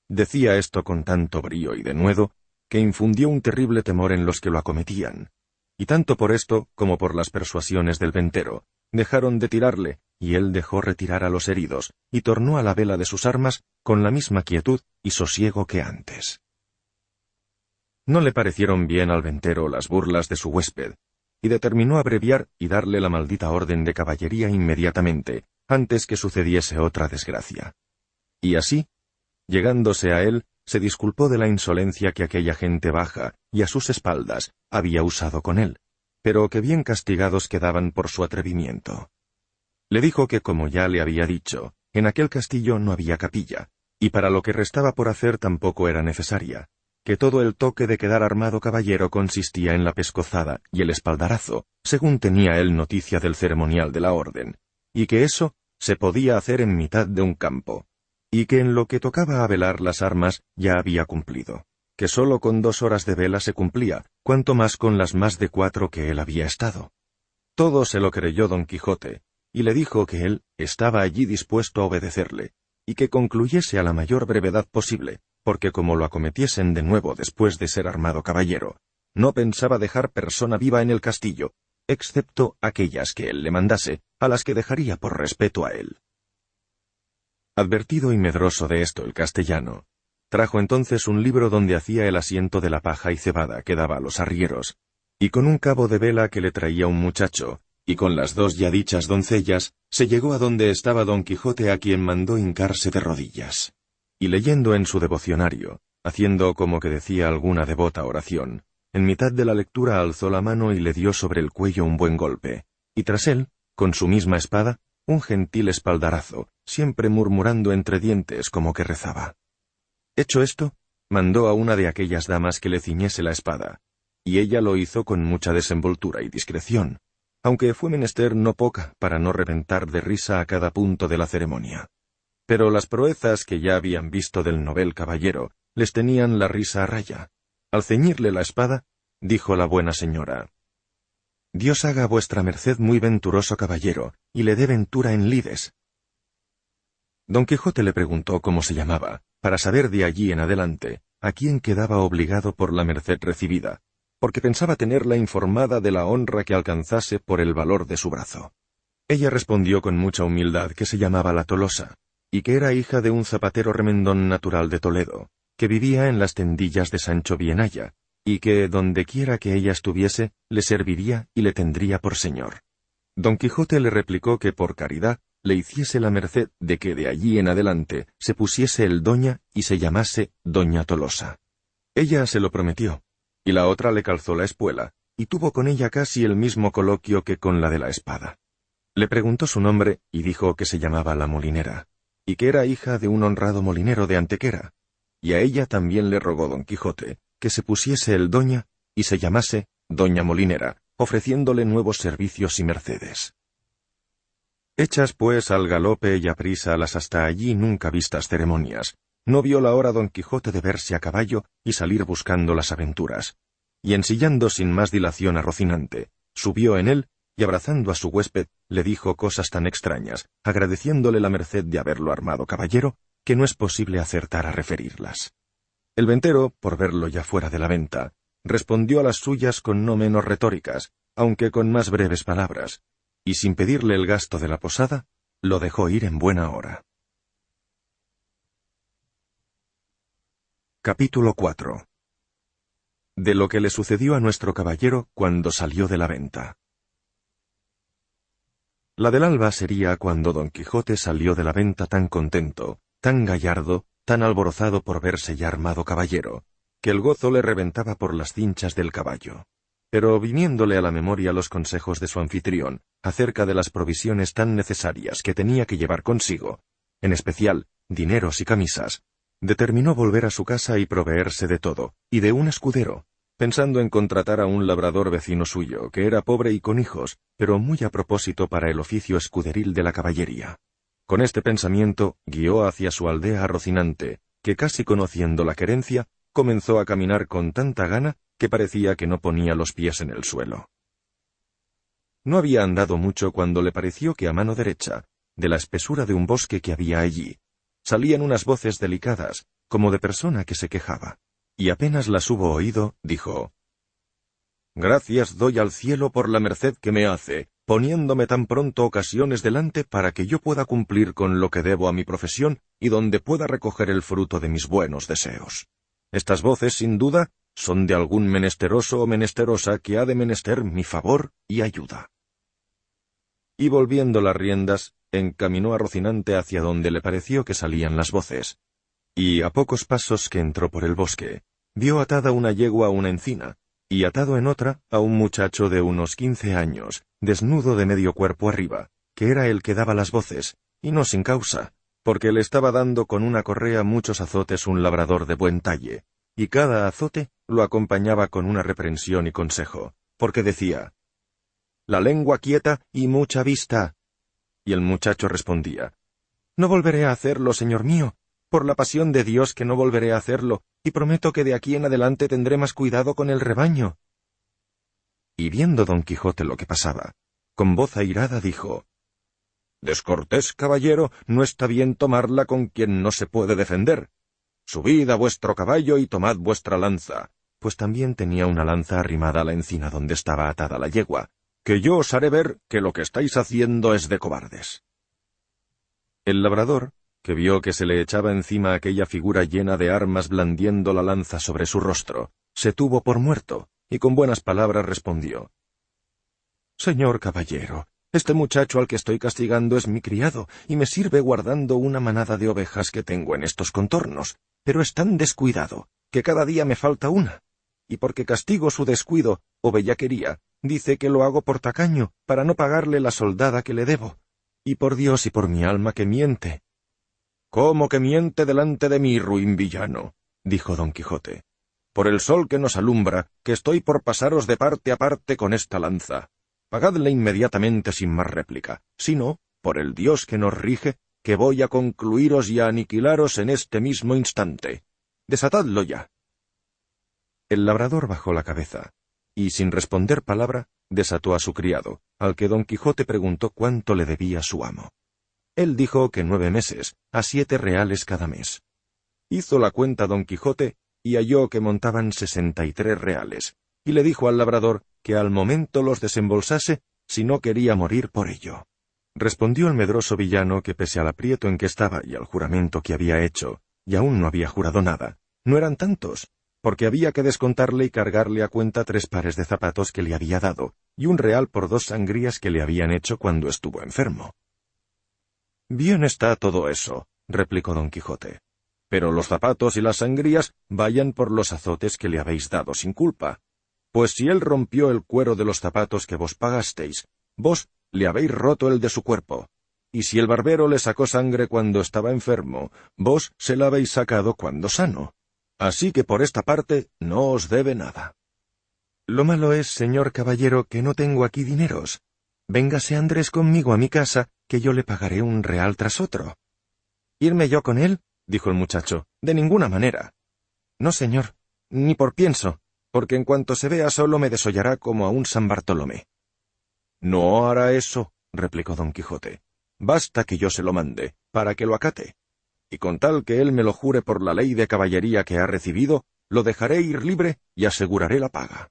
S1: Decía esto con tanto brío y denuedo, que infundió un terrible temor en los que lo acometían, y tanto por esto como por las persuasiones del ventero, dejaron de tirarle, y él dejó retirar a los heridos, y tornó a la vela de sus armas con la misma quietud y sosiego que antes. No le parecieron bien al ventero las burlas de su huésped, y determinó abreviar y darle la maldita orden de caballería inmediatamente, antes que sucediese otra desgracia. Y así, llegándose a él, se disculpó de la insolencia que aquella gente baja y a sus espaldas había usado con él, pero que bien castigados quedaban por su atrevimiento. Le dijo que, como ya le había dicho, en aquel castillo no había capilla, y para lo que restaba por hacer tampoco era necesaria, que todo el toque de quedar armado caballero consistía en la pescozada y el espaldarazo, según tenía él noticia del ceremonial de la orden, y que eso se podía hacer en mitad de un campo, y que en lo que tocaba a velar las armas ya había cumplido, que sólo con 2 horas de vela se cumplía, cuanto más con las más de 4 que él había estado. Todo se lo creyó don Quijote, y le dijo que él estaba allí dispuesto a obedecerle, y que concluyese a la mayor brevedad posible, porque como lo acometiesen de nuevo después de ser armado caballero, no pensaba dejar persona viva en el castillo, excepto aquellas que él le mandase, a las que dejaría por respeto a él. Advertido y medroso de esto el castellano, trajo entonces un libro donde hacía el asiento de la paja y cebada que daba a los arrieros, y con un cabo de vela que le traía un muchacho, y con las 2 ya dichas doncellas, se llegó a donde estaba don Quijote, a quien mandó hincarse de rodillas. Y leyendo en su devocionario, haciendo como que decía alguna devota oración, en mitad de la lectura alzó la mano y le dio sobre el cuello un buen golpe, y tras él, con su misma espada, un gentil espaldarazo, siempre murmurando entre dientes como que rezaba. Hecho esto, mandó a una de aquellas damas que le ciñese la espada, y ella lo hizo con mucha desenvoltura y discreción, aunque fue menester no poca para no reventar de risa a cada punto de la ceremonia. Pero las proezas que ya habían visto del novel caballero les tenían la risa a raya. Al ceñirle la espada, dijo la buena señora: «Dios haga a vuestra merced muy venturoso caballero, y le dé ventura en lides». Don Quijote le preguntó cómo se llamaba, para saber de allí en adelante a quién quedaba obligado por la merced recibida, porque pensaba tenerla informada de la honra que alcanzase por el valor de su brazo. Ella respondió con mucha humildad que se llamaba la Tolosa, y que era hija de un zapatero remendón natural de Toledo, que vivía en las tendillas de Sancho Bienaya, y que, donde quiera que ella estuviese, le serviría y le tendría por señor. Don Quijote le replicó que por caridad le hiciese la merced de que de allí en adelante se pusiese el doña y se llamase doña Tolosa. Ella se lo prometió, y la otra le calzó la espuela, y tuvo con ella casi el mismo coloquio que con la de la espada. Le preguntó su nombre, y dijo que se llamaba la Molinera, y que era hija de un honrado molinero de Antequera, y a ella también le rogó don Quijote que se pusiese el doña y se llamase doña Molinera, ofreciéndole nuevos servicios y mercedes. Hechas pues al galope y a prisa las hasta allí nunca vistas ceremonias, no vio la hora don Quijote de verse a caballo y salir buscando las aventuras, y ensillando sin más dilación a Rocinante, subió en él, y abrazando a su huésped, le dijo cosas tan extrañas, agradeciéndole la merced de haberlo armado caballero, que no es posible acertar a referirlas. El ventero, por verlo ya fuera de la venta, respondió a las suyas con no menos retóricas, aunque con más breves palabras, y sin pedirle el gasto de la posada, lo dejó ir en buena hora. Capítulo 4. De lo que le sucedió a nuestro caballero cuando salió de la venta. La del alba sería cuando don Quijote salió de la venta tan contento, tan gallardo, tan alborozado por verse ya armado caballero, que el gozo le reventaba por las cinchas del caballo. Pero viniéndole a la memoria los consejos de su anfitrión acerca de las provisiones tan necesarias que tenía que llevar consigo, en especial dineros y camisas, determinó volver a su casa y proveerse de todo, y de un escudero, pensando en contratar a un labrador vecino suyo, que era pobre y con hijos, pero muy a propósito para el oficio escuderil de la caballería. Con este pensamiento guió hacia su aldea a Rocinante, que casi conociendo la querencia, comenzó a caminar con tanta gana que parecía que no ponía los pies en el suelo. No había andado mucho cuando le pareció que a mano derecha, de la espesura de un bosque que había allí, salían unas voces delicadas, como de persona que se quejaba. Y apenas las hubo oído, dijo: «Gracias doy al cielo por la merced que me hace, poniéndome tan pronto ocasiones delante para que yo pueda cumplir con lo que debo a mi profesión y donde pueda recoger el fruto de mis buenos deseos. Estas voces, sin duda, son de algún menesteroso o menesterosa que ha de menester mi favor y ayuda». Y volviendo las riendas, encaminó a Rocinante hacia donde le pareció que salían las voces. Y a pocos pasos que entró por el bosque, vio atada una yegua a una encina, y atado en otra a un muchacho de unos 15 años, desnudo de medio cuerpo arriba, que era el que daba las voces, y no sin causa, porque le estaba dando con una correa muchos azotes un labrador de buen talle, y cada azote lo acompañaba con una reprensión y consejo, porque decía: «La lengua quieta y mucha vista». Y el muchacho respondía: «No volveré a hacerlo, señor mío, por la pasión de Dios que no volveré a hacerlo, y prometo que de aquí en adelante tendré más cuidado con el rebaño». Y viendo Don Quijote lo que pasaba, con voz airada dijo: «Descortés caballero, no está bien tomarla con quien no se puede defender. Subid a vuestro caballo y tomad vuestra lanza», pues también tenía una lanza arrimada a la encina donde estaba atada la yegua, «que yo os haré ver que lo que estáis haciendo es de cobardes». El labrador, que vio que se le echaba encima aquella figura llena de armas blandiendo la lanza sobre su rostro, se tuvo por muerto, y con buenas palabras respondió: «Señor caballero, este muchacho al que estoy castigando es mi criado, y me sirve guardando una manada de ovejas que tengo en estos contornos, pero es tan descuidado, que cada día me falta una, y porque castigo su descuido, o bellaquería, dice que lo hago por tacaño, para no pagarle la soldada que le debo, y por Dios y por mi alma que miente». «¿Cómo que miente delante de mí, ruin villano?», dijo Don Quijote. «Por el sol que nos alumbra, que estoy por pasaros de parte a parte con esta lanza. Pagadle inmediatamente sin más réplica, si no, por el Dios que nos rige, que voy a concluiros y a aniquilaros en este mismo instante. Desatadlo ya». El labrador bajó la cabeza, y sin responder palabra, desató a su criado, al que Don Quijote preguntó cuánto le debía su amo. Él dijo que 9 meses, a 7 reales cada mes. Hizo la cuenta Don Quijote, y halló que montaban 63 reales, y le dijo al labrador que al momento los desembolsase, si no quería morir por ello. Respondió el medroso villano que pese al aprieto en que estaba y al juramento que había hecho, y aún no había jurado nada, no eran tantos, porque había que descontarle y cargarle a cuenta 3 pares de zapatos que le había dado, y 1 real por 2 sangrías que le habían hecho cuando estuvo enfermo. «Bien está todo eso», replicó Don Quijote, «pero los zapatos y las sangrías vayan por los azotes que le habéis dado sin culpa, pues si él rompió el cuero de los zapatos que vos pagasteis, vos le habéis roto el de su cuerpo, y si el barbero le sacó sangre cuando estaba enfermo, vos se la habéis sacado cuando sano, así que por esta parte no os debe nada». «Lo malo es, señor caballero, que no tengo aquí dineros. Véngase Andrés conmigo a mi casa, que yo le pagaré 1 real tras otro». «¿Irme yo con él?», dijo el muchacho. «De ninguna manera». «No, señor, ni por pienso, porque en cuanto se vea solo me desollará como a un San Bartolomé». «No hará eso», replicó Don Quijote. «Basta que yo se lo mande, para que lo acate, y con tal que él me lo jure por la ley de caballería que ha recibido, lo dejaré ir libre y aseguraré la paga».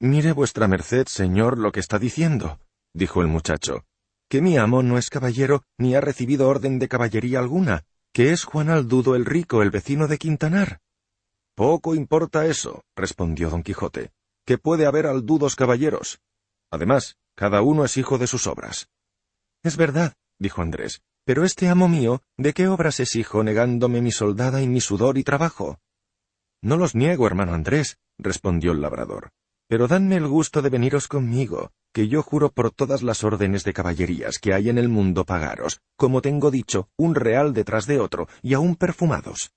S1: «Mire vuestra merced, señor, lo que está diciendo», dijo el muchacho, «que mi amo no es caballero ni ha recibido orden de caballería alguna, que es Juan Aldudo el Rico, el vecino de Quintanar». «Poco importa eso», respondió Don Quijote, «que puede haber aldudos caballeros. Además, cada uno es hijo de sus obras». «Es verdad», dijo Andrés, «pero este amo mío, ¿de qué obras es hijo, negándome mi soldada y mi sudor y trabajo?» «No los niego, hermano Andrés», respondió el labrador, «pero dadme el gusto de veniros conmigo, que yo juro por todas las órdenes de caballerías que hay en el mundo pagaros, como tengo dicho, 1 real detrás de otro, y aún perfumados».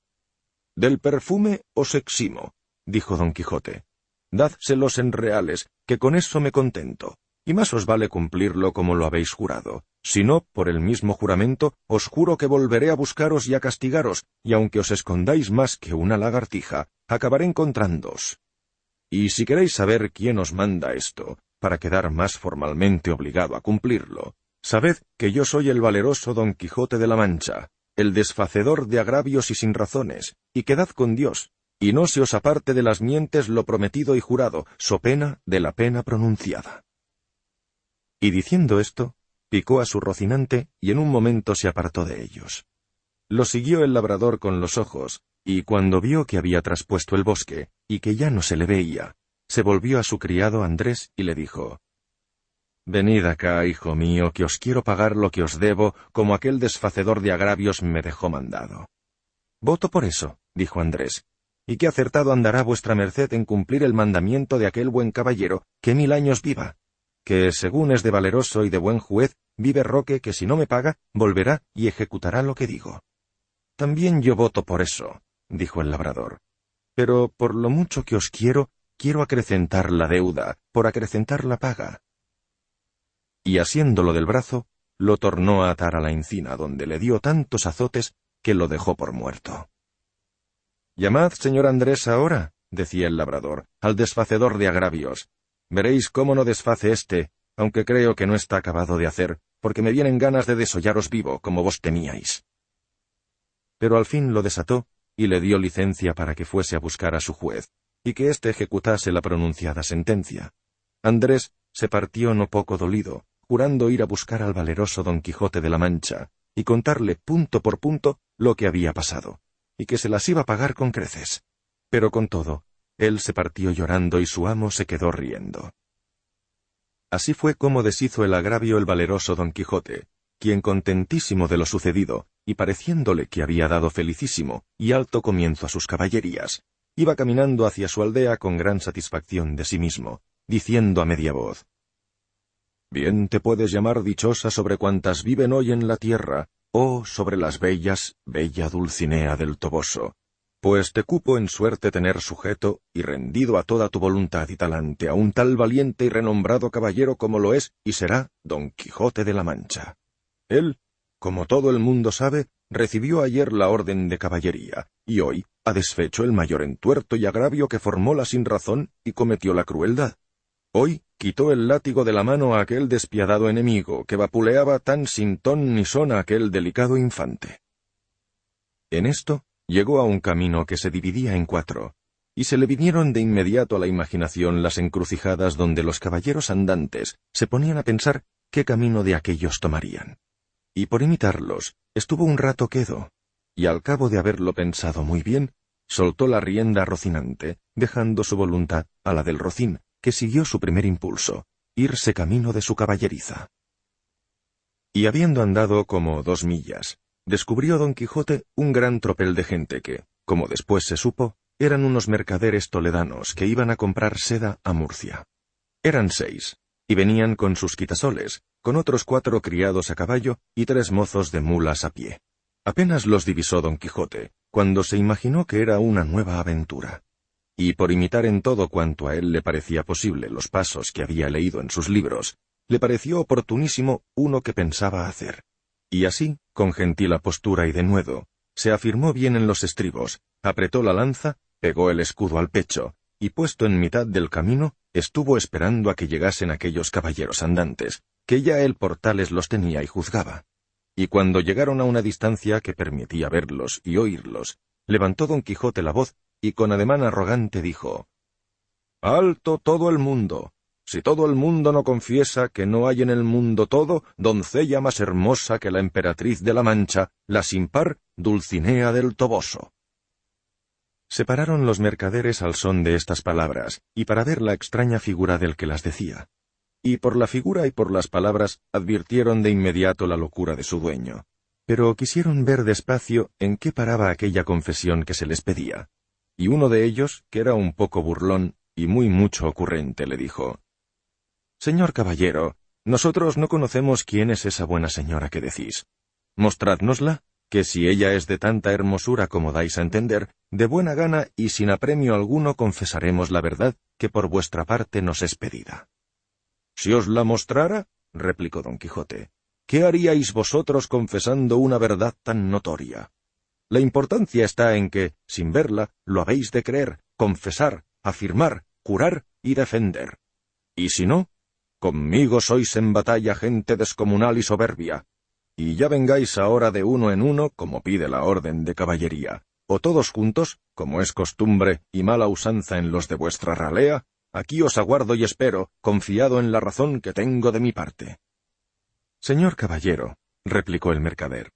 S1: «Del perfume os eximo», dijo Don Quijote. «Dádselos en reales, que con eso me contento, y más os vale cumplirlo como lo habéis jurado. Si no, por el mismo juramento, os juro que volveré a buscaros y a castigaros, y aunque os escondáis más que una lagartija, acabaré encontrándoos. Y si queréis saber quién os manda esto, para quedar más formalmente obligado a cumplirlo, sabed que yo soy el valeroso Don Quijote de la Mancha, el desfacedor de agravios y sin razones, y quedad con Dios, y no se os aparte de las mientes lo prometido y jurado, so pena de la pena pronunciada. Y diciendo esto, picó a su Rocinante, y en un momento se apartó de ellos. Lo siguió el labrador con los ojos, y cuando vio que había traspuesto el bosque, y que ya no se le veía, se volvió a su criado Andrés y le dijo: «Venid acá, hijo mío, que os quiero pagar lo que os debo, como aquel desfacedor de agravios me dejó mandado». «Voto por eso», dijo Andrés, «y qué acertado andará vuestra merced en cumplir el mandamiento de aquel buen caballero, que 1000 años viva, que según es de valeroso y de buen juez, vive Roque que si no me paga, volverá y ejecutará lo que digo». «También yo voto por eso», dijo el labrador, «pero por lo mucho que os quiero acrecentar la deuda, por acrecentar la paga». Y asiéndolo del brazo, lo tornó a atar a la encina, donde le dio tantos azotes que lo dejó por muerto. «Llamad, señor Andrés, ahora», decía el labrador, «al desfacedor de agravios. Veréis cómo no desface éste, aunque creo que no está acabado de hacer, porque me vienen ganas de desollaros vivo, como vos temíais». Pero al fin lo desató, y le dio licencia para que fuese a buscar a su juez, y que éste ejecutase la pronunciada sentencia. Andrés se partió no poco dolido, jurando ir a buscar al valeroso Don Quijote de la Mancha, y contarle punto por punto lo que había pasado, y que se las iba a pagar con creces. Pero con todo, él se partió llorando y su amo se quedó riendo. Así fue como deshizo el agravio el valeroso Don Quijote, quien contentísimo de lo sucedido, y pareciéndole que había dado felicísimo y alto comienzo a sus caballerías, iba caminando hacia su aldea con gran satisfacción de sí mismo, diciendo a media voz: «Bien te puedes llamar dichosa sobre cuantas viven hoy en la tierra, oh sobre las bellas, bella Dulcinea del Toboso, pues te cupo en suerte tener sujeto y rendido a toda tu voluntad y talante a un tal valiente y renombrado caballero como lo es y será Don Quijote de la Mancha. Él, como todo el mundo sabe, recibió ayer la orden de caballería, y hoy ha desfecho el mayor entuerto y agravio que formó la sinrazón y cometió la crueldad. Hoy quitó el látigo de la mano a aquel despiadado enemigo que vapuleaba tan sin ton ni son a aquel delicado infante». En esto llegó a un camino que se dividía en 4, y se le vinieron de inmediato a la imaginación las encrucijadas donde los caballeros andantes se ponían a pensar qué camino de aquellos tomarían. Y por imitarlos, estuvo un rato quedo, y al cabo de haberlo pensado muy bien, soltó la rienda a Rocinante, dejando su voluntad a la del Rocín, que siguió su primer impulso, irse camino de su caballeriza. Y habiendo andado como 2 millas, descubrió Don Quijote un gran tropel de gente que, como después se supo, eran unos mercaderes toledanos que iban a comprar seda a Murcia. Eran 6, y venían con sus quitasoles, con otros 4 criados a caballo y 3 mozos de mulas a pie. Apenas los divisó Don Quijote, cuando se imaginó que era una nueva aventura. Y por imitar en todo cuanto a él le parecía posible los pasos que había leído en sus libros, le pareció oportunísimo uno que pensaba hacer. Y así, con gentil apostura y denuedo, se afirmó bien en los estribos, apretó la lanza, pegó el escudo al pecho, y puesto en mitad del camino, estuvo esperando a que llegasen aquellos caballeros andantes, que ya él por tales los tenía y juzgaba. Y cuando llegaron a una distancia que permitía verlos y oírlos, levantó Don Quijote la voz, y con ademán arrogante dijo: «Alto todo el mundo. Si todo el mundo no confiesa que no hay en el mundo todo doncella más hermosa que la emperatriz de la Mancha, la sin par Dulcinea del Toboso». Se pararon los mercaderes al son de estas palabras, y para ver la extraña figura del que las decía. Y por la figura y por las palabras advirtieron de inmediato la locura de su dueño. Pero quisieron ver despacio en qué paraba aquella confesión que se les pedía. Y uno de ellos, que era un poco burlón y muy mucho ocurrente, le dijo: «Señor caballero, nosotros no conocemos quién es esa buena señora que decís. Mostrádnosla, que si ella es de tanta hermosura como dais a entender, de buena gana y sin apremio alguno confesaremos la verdad que por vuestra parte nos es pedida». «Si os la mostrara», replicó Don Quijote, «¿qué haríais vosotros confesando una verdad tan notoria? La importancia está en que, sin verla, lo habéis de creer, confesar, afirmar, jurar y defender. Y si no, Conmigo sois en batalla gente descomunal y soberbia. Y ya vengáis ahora de uno en uno, como pide la orden de caballería, o todos juntos, como es costumbre y mala usanza en los de vuestra ralea, aquí os aguardo y espero, confiado en la razón que tengo de mi parte. Señor caballero, replicó el mercader,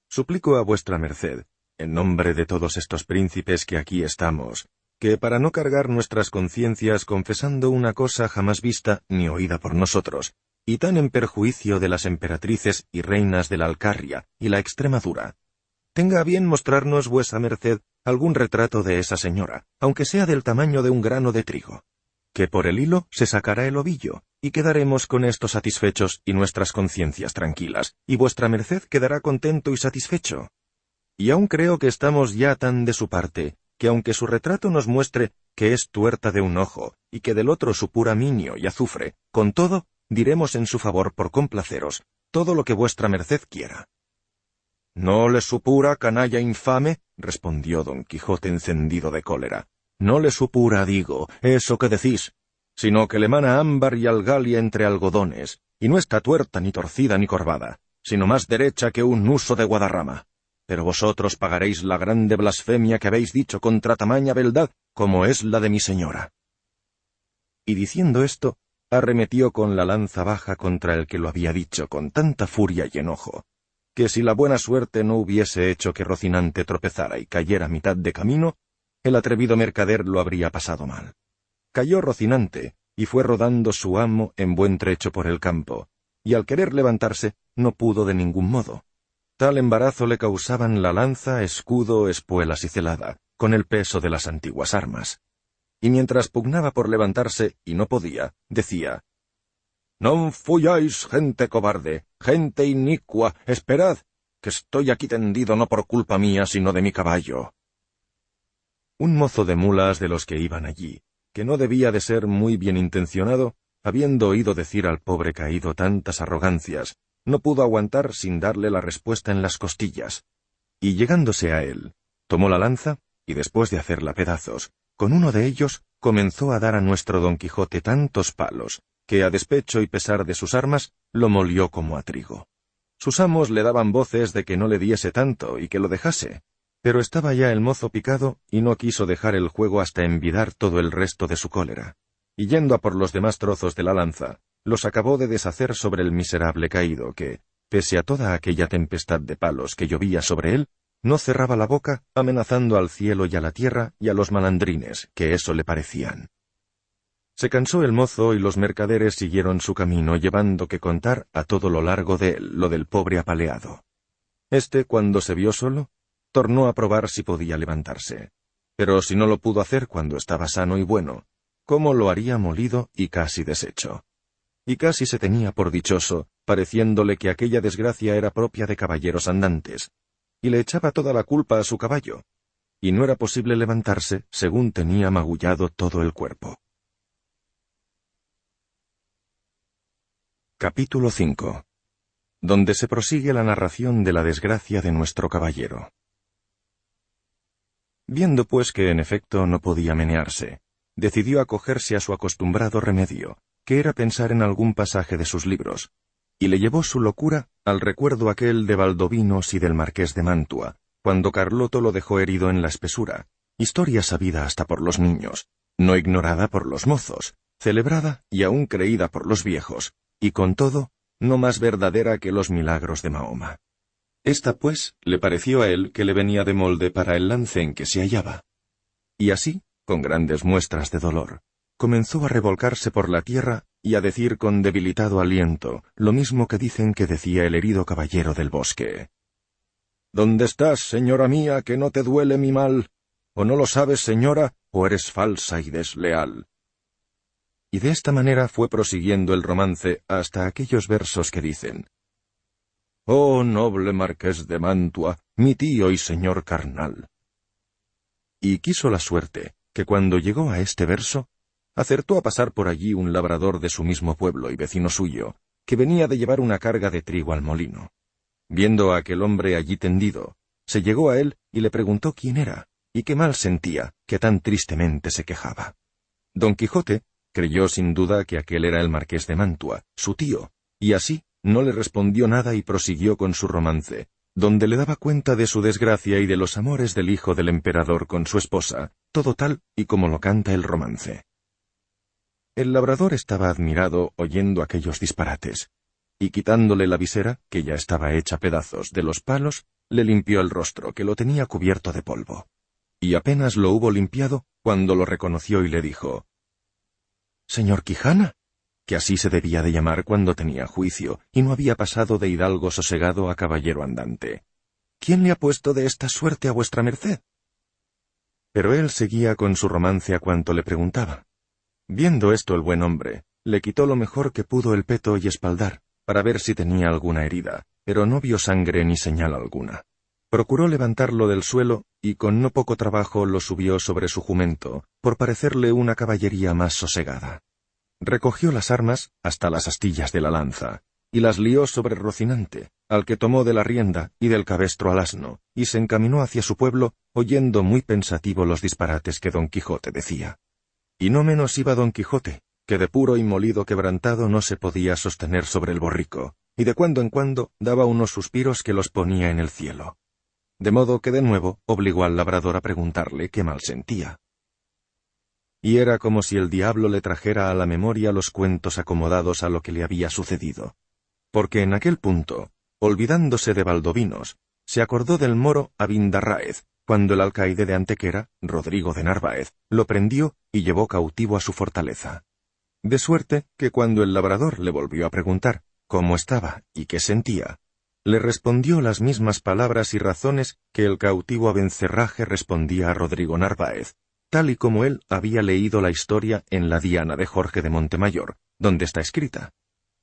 S1: suplico a vuestra merced, en nombre de todos estos príncipes que aquí estamos, que para no cargar nuestras conciencias confesando una cosa jamás vista ni oída por nosotros, y tan en perjuicio de las emperatrices y reinas de la Alcarria y la Extremadura, tenga a bien mostrarnos vuesa merced algún retrato de esa señora, aunque sea del tamaño de un grano de trigo, que por el hilo se sacará el ovillo, y quedaremos con esto satisfechos y nuestras conciencias tranquilas, y vuestra merced quedará contento y satisfecho. Y aún creo que estamos ya tan de su parte, que aunque su retrato nos muestre que es tuerta de un ojo, y que del otro supura minio y azufre, con todo, diremos en su favor por complaceros todo lo que vuestra merced quiera. —¿No le supura, canalla infame? —respondió don Quijote encendido de cólera. —No le supura, digo, eso que decís, sino que le mana ámbar y algalia entre algodones, y no está tuerta ni torcida ni corvada, sino más derecha que un nuso de Guadarrama. Pero vosotros pagaréis la grande blasfemia que habéis dicho contra tamaña beldad, como es la de mi señora. Y diciendo esto, arremetió con la lanza baja contra el que lo había dicho con tanta furia y enojo, que si la buena suerte no hubiese hecho que Rocinante tropezara y cayera a mitad de camino, el atrevido mercader lo habría pasado mal. Cayó Rocinante, y fue rodando su amo en buen trecho por el campo, y al querer levantarse, no pudo de ningún modo. Tal embarazo le causaban la lanza, escudo, espuelas y celada, con el peso de las antiguas armas. Y mientras pugnaba por levantarse, y no podía, decía: «Non fuyáis, gente cobarde, gente inicua, esperad, que estoy aquí tendido no por culpa mía, sino de mi caballo». Un mozo de mulas de los que iban allí, que no debía de ser muy bien intencionado, habiendo oído decir al pobre caído tantas arrogancias, no pudo aguantar sin darle la respuesta en las costillas, y llegándose a él, tomó la lanza, y después de hacerla pedazos, con uno de ellos comenzó a dar a nuestro Don Quijote tantos palos, que a despecho y pesar de sus armas, lo molió como a trigo. Sus amos le daban voces de que no le diese tanto y que lo dejase, pero estaba ya el mozo picado y no quiso dejar el juego hasta envidar todo el resto de su cólera, y yendo a por los demás trozos de la lanza, los acabó de deshacer sobre el miserable caído que, pese a toda aquella tempestad de palos que llovía sobre él, no cerraba la boca, amenazando al cielo y a la tierra y a los malandrines, que eso le parecían. Se cansó el mozo y los mercaderes siguieron su camino llevando que contar a todo lo largo de él lo del pobre apaleado. Este, cuando se vio solo, tornó a probar si podía levantarse, pero si no lo pudo hacer cuando estaba sano y bueno, ¿cómo lo haría molido y casi deshecho? Y casi se tenía por dichoso, pareciéndole que aquella desgracia era propia de caballeros andantes, y le echaba toda la culpa a su caballo, y no era posible levantarse según tenía magullado todo el cuerpo. Capítulo 5. Donde se prosigue la narración de la desgracia de nuestro caballero. Viendo pues que en efecto no podía menearse, decidió acogerse a su acostumbrado remedio, que era pensar en algún pasaje de sus libros, y le llevó su locura al recuerdo aquel de Valdovinos y del marqués de Mantua, cuando Carloto lo dejó herido en la espesura, historia sabida hasta por los niños, no ignorada por los mozos, celebrada y aún creída por los viejos, y con todo, no más verdadera que los milagros de Mahoma. Esta, pues, le pareció a él que le venía de molde para el lance en que se hallaba. Y así, con grandes muestras de dolor, comenzó a revolcarse por la tierra y a decir con debilitado aliento lo mismo que dicen que decía el herido caballero del bosque. ¿Dónde estás, señora mía, que no te duele mi mal? ¿O no lo sabes, señora, o eres falsa y desleal? Y de esta manera fue prosiguiendo el romance hasta aquellos versos que dicen: «Oh noble marqués de Mantua, mi tío y señor carnal». Y quiso la suerte que cuando llegó a este verso, acertó a pasar por allí un labrador de su mismo pueblo y vecino suyo, que venía de llevar una carga de trigo al molino. Viendo a aquel hombre allí tendido, se llegó a él y le preguntó quién era, y qué mal sentía, que tan tristemente se quejaba. Don Quijote, Creyó sin duda que aquel era el marqués de Mantua, su tío, y así no le respondió nada y prosiguió con su romance, donde le daba cuenta de su desgracia y de los amores del hijo del emperador con su esposa, todo tal y como lo canta el romance. El labrador estaba admirado oyendo aquellos disparates, y quitándole la visera, que ya estaba hecha pedazos, de los palos, le limpió el rostro, que lo tenía cubierto de polvo. Y apenas lo hubo limpiado, cuando lo reconoció y le dijo: «Señor Quijana», que así se debía de llamar cuando tenía juicio, y no había pasado de hidalgo sosegado a caballero andante, «¿quién le ha puesto de esta suerte a vuestra merced?». Pero él seguía con su romance a cuanto le preguntaba. Viendo esto el buen hombre, le quitó lo mejor que pudo el peto y espaldar, para ver si tenía alguna herida, pero no vio sangre ni señal alguna. Procuró levantarlo del suelo, y con no poco trabajo lo subió sobre su jumento, por parecerle una caballería más sosegada. Recogió las armas, hasta las astillas de la lanza, y las lió sobre Rocinante, al que tomó de la rienda y del cabestro al asno, y se encaminó hacia su pueblo, oyendo muy pensativo los disparates que Don Quijote decía. Y no menos iba Don Quijote, que de puro y molido quebrantado no se podía sostener sobre el borrico, y de cuando en cuando daba unos suspiros que los ponía en el cielo. De modo que de nuevo obligó al labrador a preguntarle qué mal sentía. Y era como si el diablo le trajera a la memoria los cuentos acomodados a lo que le había sucedido. Porque en aquel punto, olvidándose de Valdovinos, se acordó del moro Abindarráez, cuando el alcaide de Antequera, Rodrigo de Narváez, lo prendió y llevó cautivo a su fortaleza. De suerte que cuando el labrador le volvió a preguntar cómo estaba y qué sentía, le respondió las mismas palabras y razones que el cautivo Abencerraje respondía a Rodrigo Narváez, tal y como él había leído la historia en la Diana de Jorge de Montemayor, donde está escrita,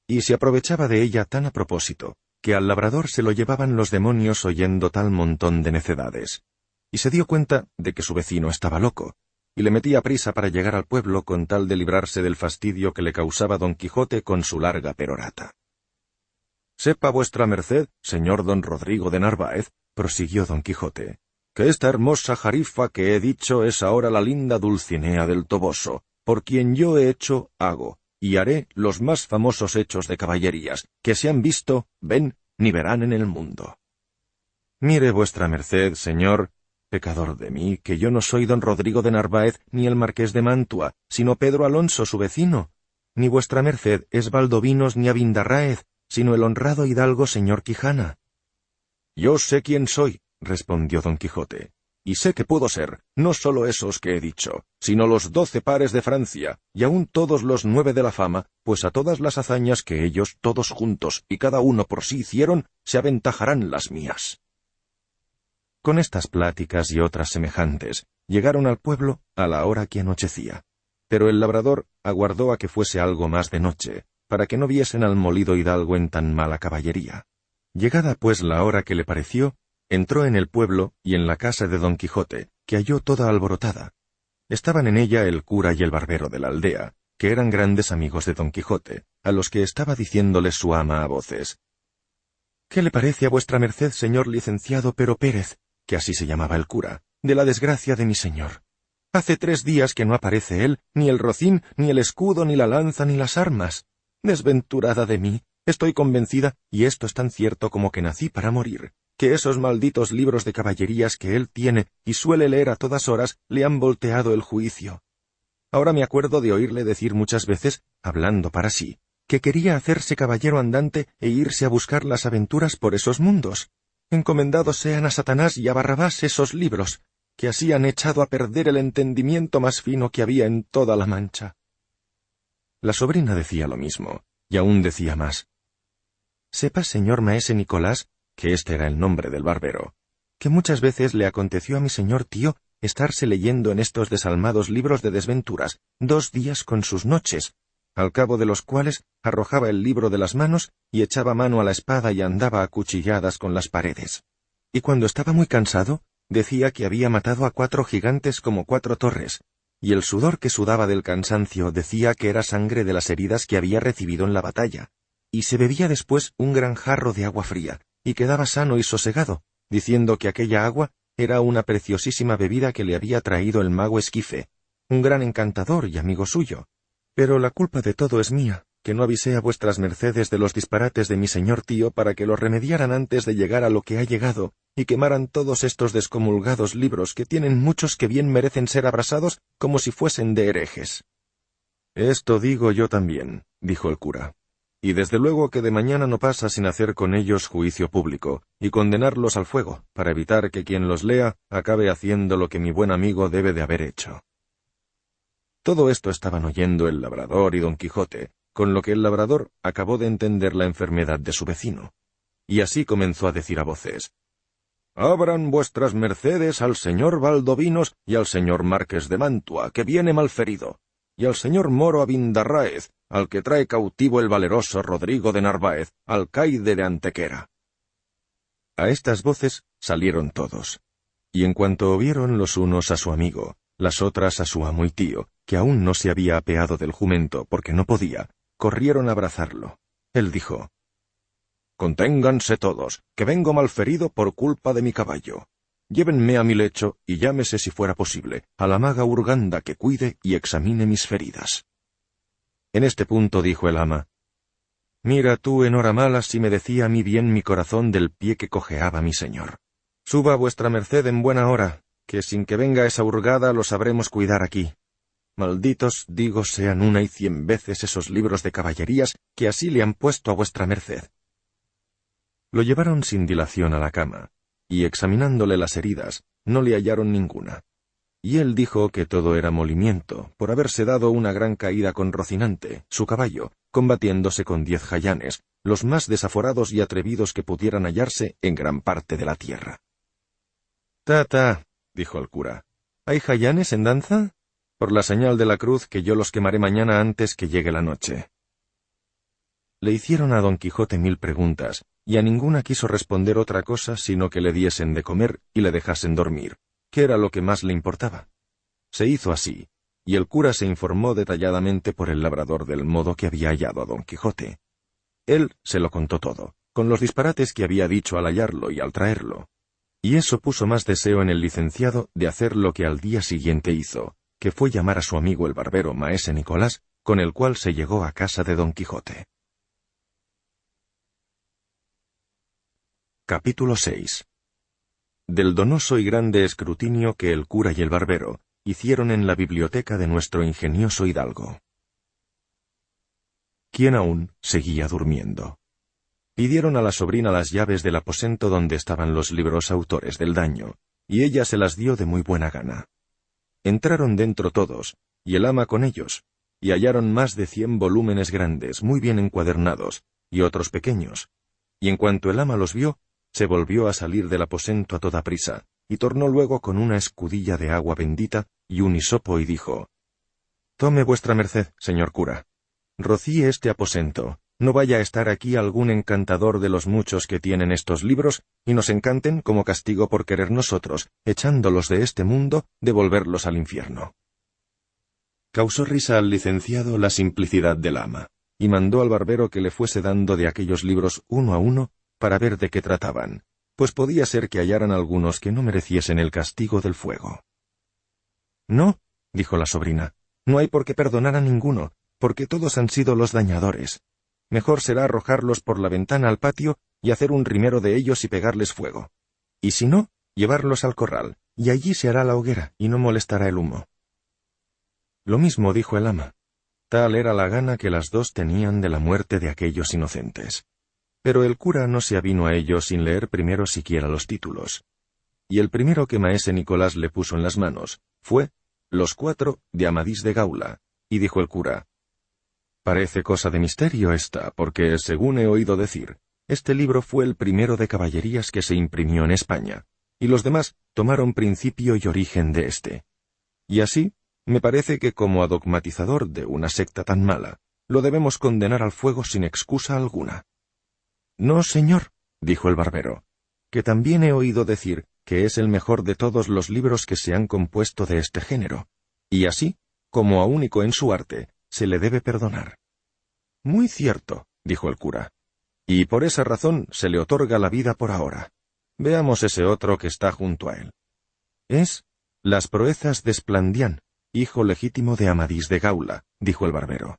S1: y se aprovechaba de ella tan a propósito, que al labrador se lo llevaban los demonios oyendo tal montón de necedades, y se dio cuenta de que su vecino estaba loco, y le metía prisa para llegar al pueblo con tal de librarse del fastidio que le causaba Don Quijote con su larga perorata. «Sepa vuestra merced, señor don Rodrigo de Narváez», prosiguió Don Quijote, «que esta hermosa jarifa que he dicho es ahora la linda Dulcinea del Toboso, por quien yo he hecho, hago, y haré los más famosos hechos de caballerías, que se han visto, ven, ni verán en el mundo. Mire vuestra merced, señor, pecador de mí, que yo no soy don Rodrigo de Narváez ni el marqués de Mantua, sino Pedro Alonso su vecino, ni vuestra merced es Valdovinos ni Abindarráez, sino el honrado hidalgo señor Quijana». «Yo sé quién soy», respondió Don Quijote, «y sé que puedo ser, no sólo esos que he dicho, sino los 12 pares de Francia, y aun todos los 9 de la fama, pues a todas las hazañas que ellos todos juntos y cada uno por sí hicieron, se aventajarán las mías». Con estas pláticas y otras semejantes, llegaron al pueblo a la hora que anochecía, pero el labrador aguardó a que fuese algo más de noche, para que no viesen al molido hidalgo en tan mala caballería. Llegada pues la hora que le pareció, entró en el pueblo y en la casa de Don Quijote, que halló toda alborotada. Estaban en ella el cura y el barbero de la aldea, que eran grandes amigos de Don Quijote, a los que estaba diciéndole su ama a voces: «¿Qué le parece a vuestra merced, señor licenciado Pero Pérez?», que así se llamaba el cura, «de la desgracia de mi señor? Hace 3 días que no aparece él, ni el rocín, ni el escudo, ni la lanza, ni las armas. Desventurada de mí, estoy convencida, y esto es tan cierto como que nací para morir, que esos malditos libros de caballerías que él tiene y suele leer a todas horas le han volteado el juicio. Ahora me acuerdo de oírle decir muchas veces, hablando para sí, que quería hacerse caballero andante e irse a buscar las aventuras por esos mundos. Encomendados sean a Satanás y a Barrabás esos libros, que así han echado a perder el entendimiento más fino que había en toda la Mancha». La sobrina decía lo mismo, y aún decía más: «Sepa, señor maese Nicolás», que este era el nombre del barbero, «que muchas veces le aconteció a mi señor tío estarse leyendo en estos desalmados libros de desventuras 2 días con sus noches, al cabo de los cuales arrojaba el libro de las manos y echaba mano a la espada y andaba a cuchilladas con las paredes. Y cuando estaba muy cansado, decía que había matado a 4 gigantes como 4 torres, y el sudor que sudaba del cansancio decía que era sangre de las heridas que había recibido en la batalla, y se bebía después un gran jarro de agua fría, y quedaba sano y sosegado, diciendo que aquella agua era una preciosísima bebida que le había traído el mago Esquife, un gran encantador y amigo suyo, Pero la culpa de todo es mía, que no avisé a vuestras mercedes de los disparates de mi señor tío para que los remediaran antes de llegar a lo que ha llegado, y quemaran todos estos descomulgados libros que tienen muchos que bien merecen ser abrasados como si fuesen de herejes. Esto digo yo también, dijo el cura. Y desde luego que de mañana no pasa sin hacer con ellos juicio público, y condenarlos al fuego, para evitar que quien los lea acabe haciendo lo que mi buen amigo debe de haber hecho. Todo esto estaban oyendo el labrador y don Quijote, con lo que el labrador acabó de entender la enfermedad de su vecino. Y así comenzó a decir a voces: «Abran vuestras mercedes al señor Valdovinos y al señor Marqués de Mantua, que viene malferido, y al señor Moro Abindarráez, al que trae cautivo el valeroso Rodrigo de Narváez, alcaide de Antequera». A estas voces salieron todos, y en cuanto vieron los unos a su amigo, las otras a su amo y tío, que aún no se había apeado del jumento porque no podía, corrieron a abrazarlo. Él dijo: «Conténganse todos, que vengo malferido por culpa de mi caballo. Llévenme a mi lecho y llámese, si fuera posible, a la maga Urganda que cuide y examine mis feridas». En este punto dijo el ama: «Mira tú en hora mala si me decía a mí bien mi corazón del pie que cojeaba mi señor. Suba vuestra merced en buena hora, que sin que venga esa hurgada lo sabremos cuidar aquí. Malditos, digo, sean 1 y 100 veces esos libros de caballerías que así le han puesto a vuestra merced». Lo llevaron sin dilación a la cama, y examinándole las heridas, no le hallaron ninguna. Y él dijo que todo era molimiento, por haberse dado una gran caída con Rocinante, su caballo, combatiéndose con 10 jayanes, los más desaforados y atrevidos que pudieran hallarse en gran parte de la tierra. «Ta, dijo el cura, ¿hay jayanes en danza? Por la señal de la cruz que yo los quemaré mañana antes que llegue la noche». Le hicieron a don Quijote 1000 preguntas, y a ninguna quiso responder otra cosa sino que le diesen de comer y le dejasen dormir, que era lo que más le importaba. Se hizo así, y el cura se informó detalladamente por el labrador del modo que había hallado a don Quijote. Él se lo contó todo, con los disparates que había dicho al hallarlo y al traerlo. Y eso puso más deseo en el licenciado de hacer lo que al día siguiente hizo, que fue llamar a su amigo el barbero maese Nicolás, con el cual se llegó a casa de don Quijote. Capítulo 6. Del donoso y grande escrutinio que el cura y el barbero hicieron en la biblioteca de nuestro ingenioso hidalgo. ¿Quién aún seguía durmiendo? Pidieron a la sobrina las llaves del aposento donde estaban los libros autores del daño, y ella se las dio de muy buena gana. Entraron dentro todos, y el ama con ellos, y hallaron más de 100 volúmenes grandes, muy bien encuadernados, y otros pequeños, y en cuanto el ama los vio, se volvió a salir del aposento a toda prisa, y tornó luego con una escudilla de agua bendita y un hisopo y dijo: «Tome vuestra merced, señor cura. Rocíe este aposento, no vaya a estar aquí algún encantador de los muchos que tienen estos libros, y nos encanten como castigo por querer nosotros, echándolos de este mundo, devolverlos al infierno». Causó risa al licenciado la simplicidad del ama, y mandó al barbero que le fuese dando de aquellos libros uno a uno, para ver de qué trataban, pues podía ser que hallaran algunos que no mereciesen el castigo del fuego. «No», dijo la sobrina, «no hay por qué perdonar a ninguno, porque todos han sido los dañadores. Mejor será arrojarlos por la ventana al patio y hacer un rimero de ellos y pegarles fuego. Y si no, llevarlos al corral, y allí se hará la hoguera y no molestará el humo». Lo mismo dijo el ama. Tal era la gana que las dos tenían de la muerte de aquellos inocentes. Pero el cura no se avino a ello sin leer primero siquiera los títulos. Y el primero que maese Nicolás le puso en las manos fue Los 4 de Amadís de Gaula, y dijo el cura: «Parece cosa de misterio esta, porque, según he oído decir, este libro fue el primero de caballerías que se imprimió en España, y los demás tomaron principio y origen de éste. Y así, me parece que como adogmatizador de una secta tan mala, lo debemos condenar al fuego sin excusa alguna». «No, señor», dijo el barbero, «que también he oído decir que es el mejor de todos los libros que se han compuesto de este género, y así, como a único en su arte, se le debe perdonar». «Muy cierto», dijo el cura, «y por esa razón se le otorga la vida por ahora. Veamos ese otro que está junto a él. Es Las proezas de Esplandián, hijo legítimo de Amadís de Gaula, dijo el barbero.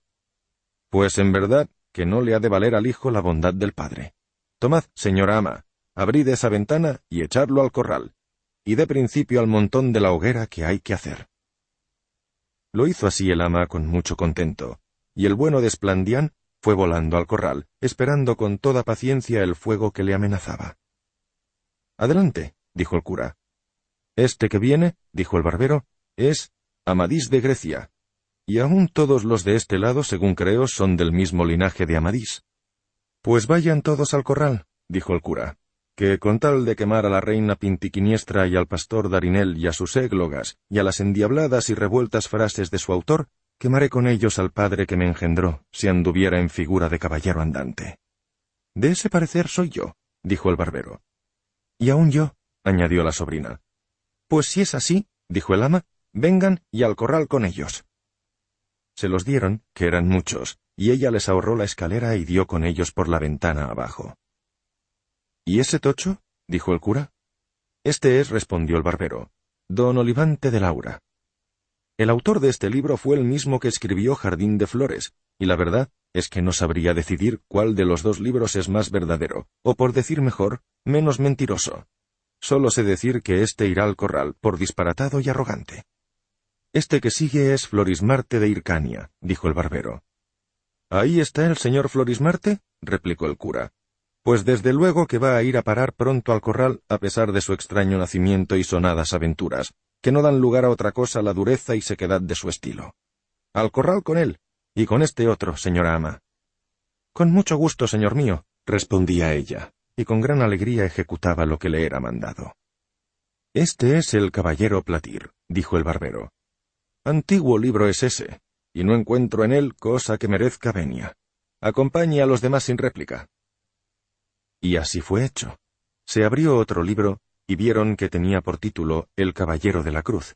S1: Pues en verdad que no le ha de valer al hijo la bondad del padre. Tomad, señora ama, abrid esa ventana y echadlo al corral, y dé principio al montón de la hoguera que hay que hacer. Lo hizo así el ama con mucho contento, y el bueno de Esplandián fue volando al corral, esperando con toda paciencia el fuego que le amenazaba. Adelante, dijo el cura. Este que viene, dijo el barbero, es Amadís de Grecia, y aún todos los de este lado, según creo, son del mismo linaje de Amadís. Pues vayan todos al corral, dijo el cura, que con tal de quemar a la reina Pintiquiniestra y al pastor Darinel y a sus églogas, y a las endiabladas y revueltas frases de su autor, quemaré con ellos al padre que me engendró, si anduviera en figura de caballero andante. De ese parecer soy yo, dijo el barbero. Y aún yo, añadió la sobrina. Pues si es así, dijo el ama, vengan y al corral con ellos. Se los dieron, que eran muchos, y ella les ahorró la escalera y dio con ellos por la ventana abajo. ¿Y ese tocho? dijo el cura. Este es, respondió el barbero, don Olivante de Laura. El autor de este libro fue el mismo que escribió Jardín de Flores, y la verdad es que no sabría decidir cuál de los dos libros es más verdadero, o por decir mejor, menos mentiroso. Solo sé decir que éste irá al corral por disparatado y arrogante. Este que sigue es Florismarte de Hircania, dijo el barbero. ¿Ahí está el señor Florismarte? replicó el cura. Pues desde luego que va a ir a parar pronto al corral a pesar de su extraño nacimiento y sonadas aventuras, que no dan lugar a otra cosa la dureza y sequedad de su estilo. Al corral con él, y con este otro, señora ama. Con mucho gusto, señor mío, respondía ella, y con gran alegría ejecutaba lo que le era mandado. Este es el caballero Platir, dijo el barbero. Antiguo libro es ese, y no encuentro en él cosa que merezca venia. Acompañe a los demás sin réplica. Y así fue hecho. Se abrió otro libro, y vieron que tenía por título El Caballero de la Cruz.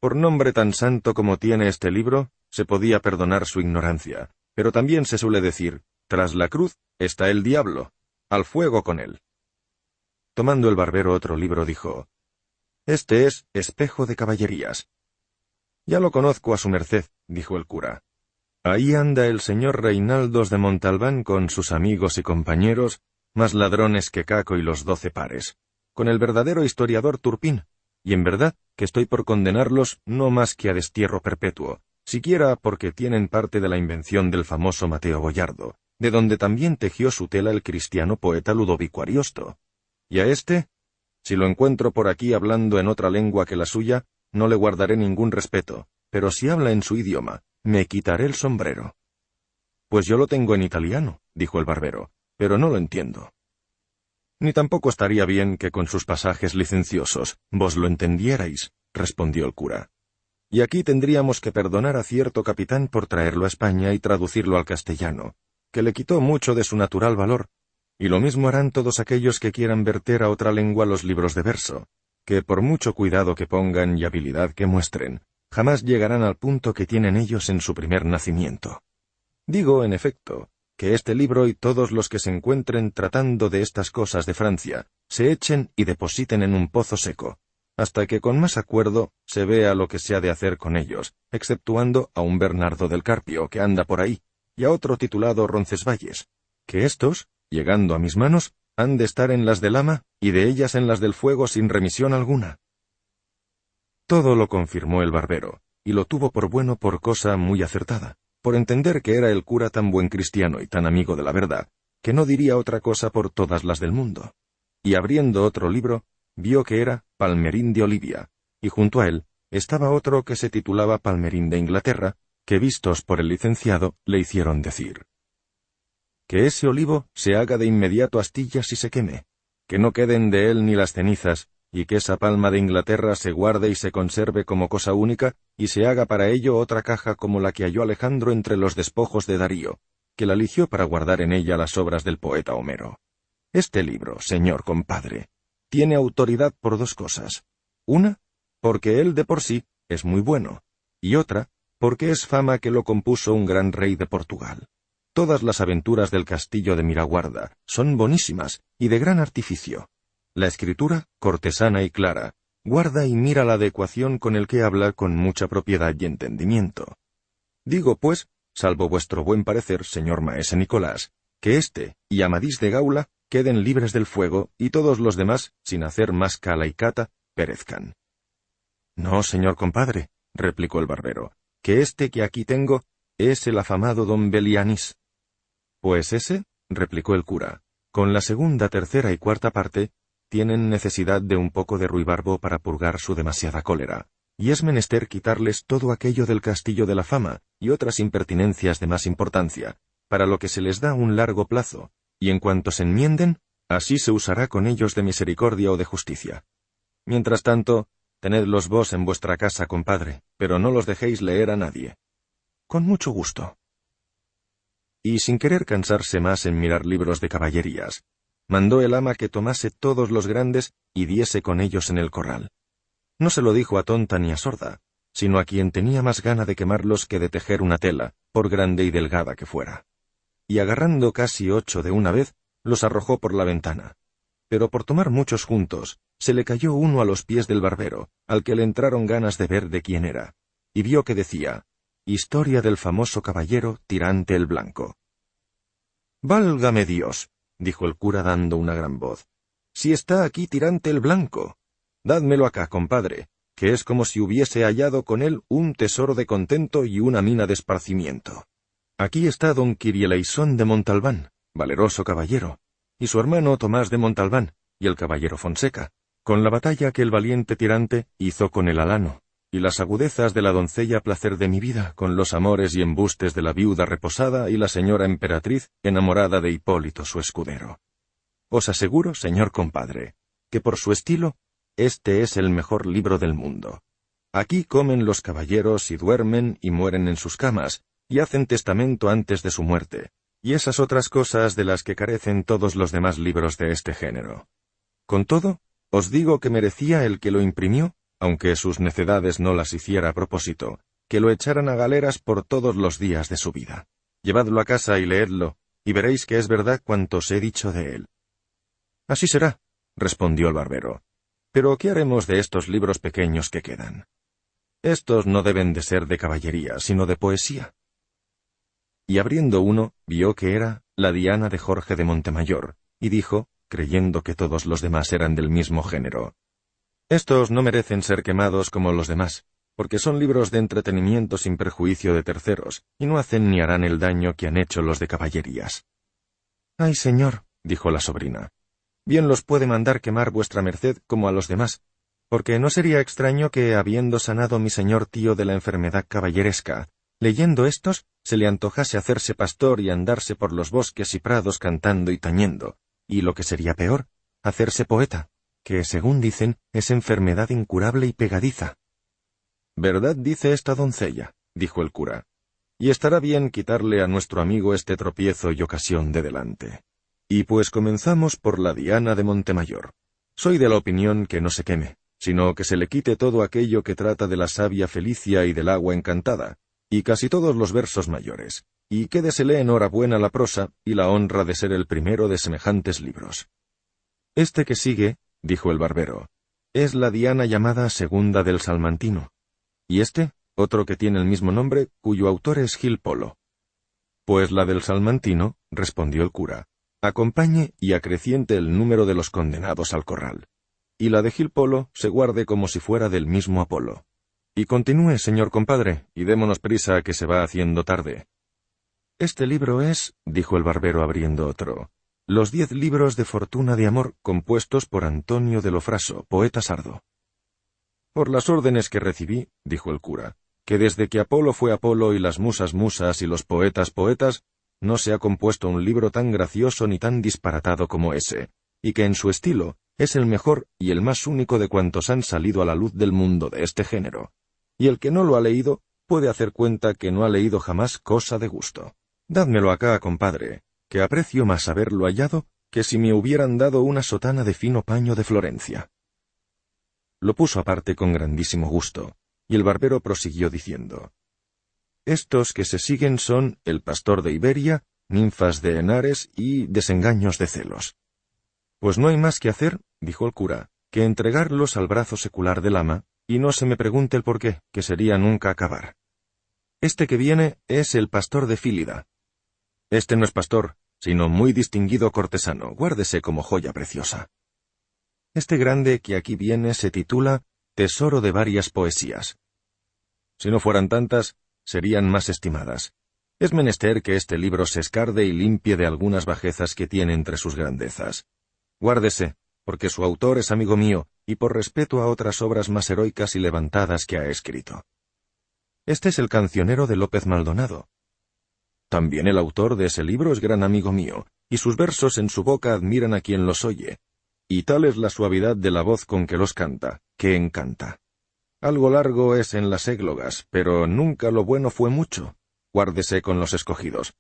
S1: Por nombre tan santo como tiene este libro, se podía perdonar su ignorancia, pero también se suele decir, tras la cruz está el diablo, al fuego con él. Tomando el barbero otro libro dijo, este es Espejo de Caballerías. Ya lo conozco a su merced, dijo el cura. Ahí anda el señor Reinaldos de Montalbán con sus amigos y compañeros, más ladrones que Caco y los 12 pares, con el verdadero historiador Turpín, y en verdad que estoy por condenarlos no más que a destierro perpetuo, siquiera porque tienen parte de la invención del famoso Mateo Boyardo, de donde también tejió su tela el cristiano poeta Ludovico Ariosto. Y a este, si lo encuentro por aquí hablando en otra lengua que la suya, no le guardaré ningún respeto, pero si habla en su idioma, me quitaré el sombrero. Pues yo lo tengo en italiano, dijo el barbero, pero no lo entiendo. Ni tampoco estaría bien que con sus pasajes licenciosos vos lo entendierais, respondió el cura. Y aquí tendríamos que perdonar a cierto capitán por traerlo a España y traducirlo al castellano, que le quitó mucho de su natural valor, y lo mismo harán todos aquellos que quieran verter a otra lengua los libros de verso, que por mucho cuidado que pongan y habilidad que muestren, jamás llegarán al punto que tienen ellos en su primer nacimiento. Digo, en efecto, que este libro y todos los que se encuentren tratando de estas cosas de Francia, se echen y depositen en un pozo seco, hasta que con más acuerdo se vea lo que se ha de hacer con ellos, exceptuando a un Bernardo del Carpio que anda por ahí, y a otro titulado Roncesvalles, que éstos, llegando a mis manos, han de estar en las del ama, y de ellas en las del fuego sin remisión alguna. Todo lo confirmó el barbero, y lo tuvo por bueno por cosa muy acertada, por entender que era el cura tan buen cristiano y tan amigo de la verdad, que no diría otra cosa por todas las del mundo. Y abriendo otro libro, vio que era Palmerín de Olivia, y junto a él estaba otro que se titulaba Palmerín de Inglaterra, que vistos por el licenciado le hicieron decir: que ese olivo se haga de inmediato astillas y se queme, que no queden de él ni las cenizas, y que esa palma de Inglaterra se guarde y se conserve como cosa única, y se haga para ello otra caja como la que halló Alejandro entre los despojos de Darío, que la eligió para guardar en ella las obras del poeta Homero. Este libro, señor compadre, tiene autoridad por dos cosas. Una, porque él de por sí es muy bueno, y otra, porque es fama que lo compuso un gran rey de Portugal. Todas las aventuras del castillo de Miraguarda son bonísimas y de gran artificio. La escritura, cortesana y clara, guarda y mira la adecuación con el que habla con mucha propiedad y entendimiento. Digo, pues, salvo vuestro buen parecer, señor maese Nicolás, que éste y Amadís de Gaula queden libres del fuego, y todos los demás, sin hacer más cala y cata, perezcan. No, señor compadre, replicó el barbero, que este que aquí tengo es el afamado don Belianís. Pues ese, replicó el cura, con la segunda, tercera y cuarta parte, tienen necesidad de un poco de ruibarbo para purgar su demasiada cólera, y es menester quitarles todo aquello del castillo de la fama y otras impertinencias de más importancia, para lo que se les da un largo plazo, y en cuanto se enmienden, así se usará con ellos de misericordia o de justicia. Mientras tanto, tenedlos vos en vuestra casa, compadre, pero no los dejéis leer a nadie. Con mucho gusto. Y sin querer cansarse más en mirar libros de caballerías, mandó el ama que tomase todos los grandes y diese con ellos en el corral. No se lo dijo a tonta ni a sorda, sino a quien tenía más gana de quemarlos que de tejer una tela, por grande y delgada que fuera. Y agarrando casi 8 de una vez, los arrojó por la ventana. Pero por tomar muchos juntos, se le cayó uno a los pies del barbero, al que le entraron ganas de ver de quién era, y vio que decía, Historia del famoso caballero Tirante el Blanco. «Válgame Dios», dijo el cura dando una gran voz, «si está aquí Tirante el Blanco. Dádmelo acá, compadre, que es como si hubiese hallado con él un tesoro de contento y una mina de esparcimiento. Aquí está don Quirieleisón de Montalbán, valeroso caballero, y su hermano Tomás de Montalbán, y el caballero Fonseca, con la batalla que el valiente Tirante hizo con el alano, y las agudezas de la doncella placer de mi vida, con los amores y embustes de la viuda reposada y la señora emperatriz enamorada de Hipólito su escudero. Os aseguro, señor compadre, que por su estilo, este es el mejor libro del mundo. Aquí comen los caballeros y duermen y mueren en sus camas, y hacen testamento antes de su muerte, y esas otras cosas de las que carecen todos los demás libros de este género. Con todo, os digo que merecía el que lo imprimió, aunque sus necedades no las hiciera a propósito, que lo echaran a galeras por todos los días de su vida. Llevadlo a casa y leedlo, y veréis que es verdad cuanto os he dicho de él. Así será, respondió el barbero. Pero ¿qué haremos de estos libros pequeños que quedan? Estos no deben de ser de caballería, sino de poesía. Y abriendo uno, vio que era La Diana de Jorge de Montemayor, y dijo, creyendo que todos los demás eran del mismo género, estos no merecen ser quemados como los demás, porque son libros de entretenimiento sin perjuicio de terceros, y no hacen ni harán el daño que han hecho los de caballerías. Ay, señor, dijo la sobrina, bien los puede mandar quemar vuestra merced como a los demás, porque no sería extraño que, habiendo sanado mi señor tío de la enfermedad caballeresca, leyendo estos, se le antojase hacerse pastor y andarse por los bosques y prados cantando y tañendo, y lo que sería peor, hacerse poeta, que, según dicen, es enfermedad incurable y pegadiza. «Verdad dice esta doncella», dijo el cura, «y estará bien quitarle a nuestro amigo este tropiezo y ocasión de delante. Y pues comenzamos por la Diana de Montemayor. Soy de la opinión que no se queme, sino que se le quite todo aquello que trata de la savia Felicia y del agua encantada, y casi todos los versos mayores, y quédesele enhorabuena la prosa y la honra de ser el primero de semejantes libros. Este que sigue, dijo el barbero, es la Diana llamada Segunda del Salmantino, y este, otro que tiene el mismo nombre, cuyo autor es Gil Polo. Pues la del Salmantino, respondió el cura, acompañe y acreciente el número de los condenados al corral, y la de Gil Polo se guarde como si fuera del mismo Apolo. Y continúe, señor compadre, y démonos prisa que se va haciendo tarde. Este libro es, dijo el barbero abriendo otro, los 10 libros de fortuna de amor compuestos por Antonio de Lofraso, poeta sardo. Por las órdenes que recibí, dijo el cura, que desde que Apolo fue Apolo y las musas musas y los poetas poetas, no se ha compuesto un libro tan gracioso ni tan disparatado como ese, y que en su estilo es el mejor y el más único de cuantos han salido a la luz del mundo de este género, y el que no lo ha leído puede hacer cuenta que no ha leído jamás cosa de gusto. Dádmelo acá, compadre, que aprecio más haberlo hallado que si me hubieran dado una sotana de fino paño de Florencia. Lo puso aparte con grandísimo gusto, y el barbero prosiguió diciendo, estos que se siguen son El pastor de Iberia, Ninfas de Henares y Desengaños de celos. Pues no hay más que hacer, dijo el cura, que entregarlos al brazo secular del ama, y no se me pregunte el por qué, que sería nunca acabar. Este que viene es el pastor de Fílida. Este no es pastor, sino muy distinguido cortesano, guárdese como joya preciosa. Este grande que aquí viene se titula Tesoro de varias poesías. Si no fueran tantas, serían más estimadas. Es menester que este libro se escarde y limpie de algunas bajezas que tiene entre sus grandezas. Guárdese, porque su autor es amigo mío, y por respeto a otras obras más heroicas y levantadas que ha escrito. Este es el cancionero de López Maldonado. También el autor de ese libro es gran amigo mío, y sus versos en su boca admiran a quien los oye, y tal es la suavidad de la voz con que los canta, que encanta. Algo largo es en las églogas, pero nunca lo bueno fue mucho. Guárdese con los escogidos.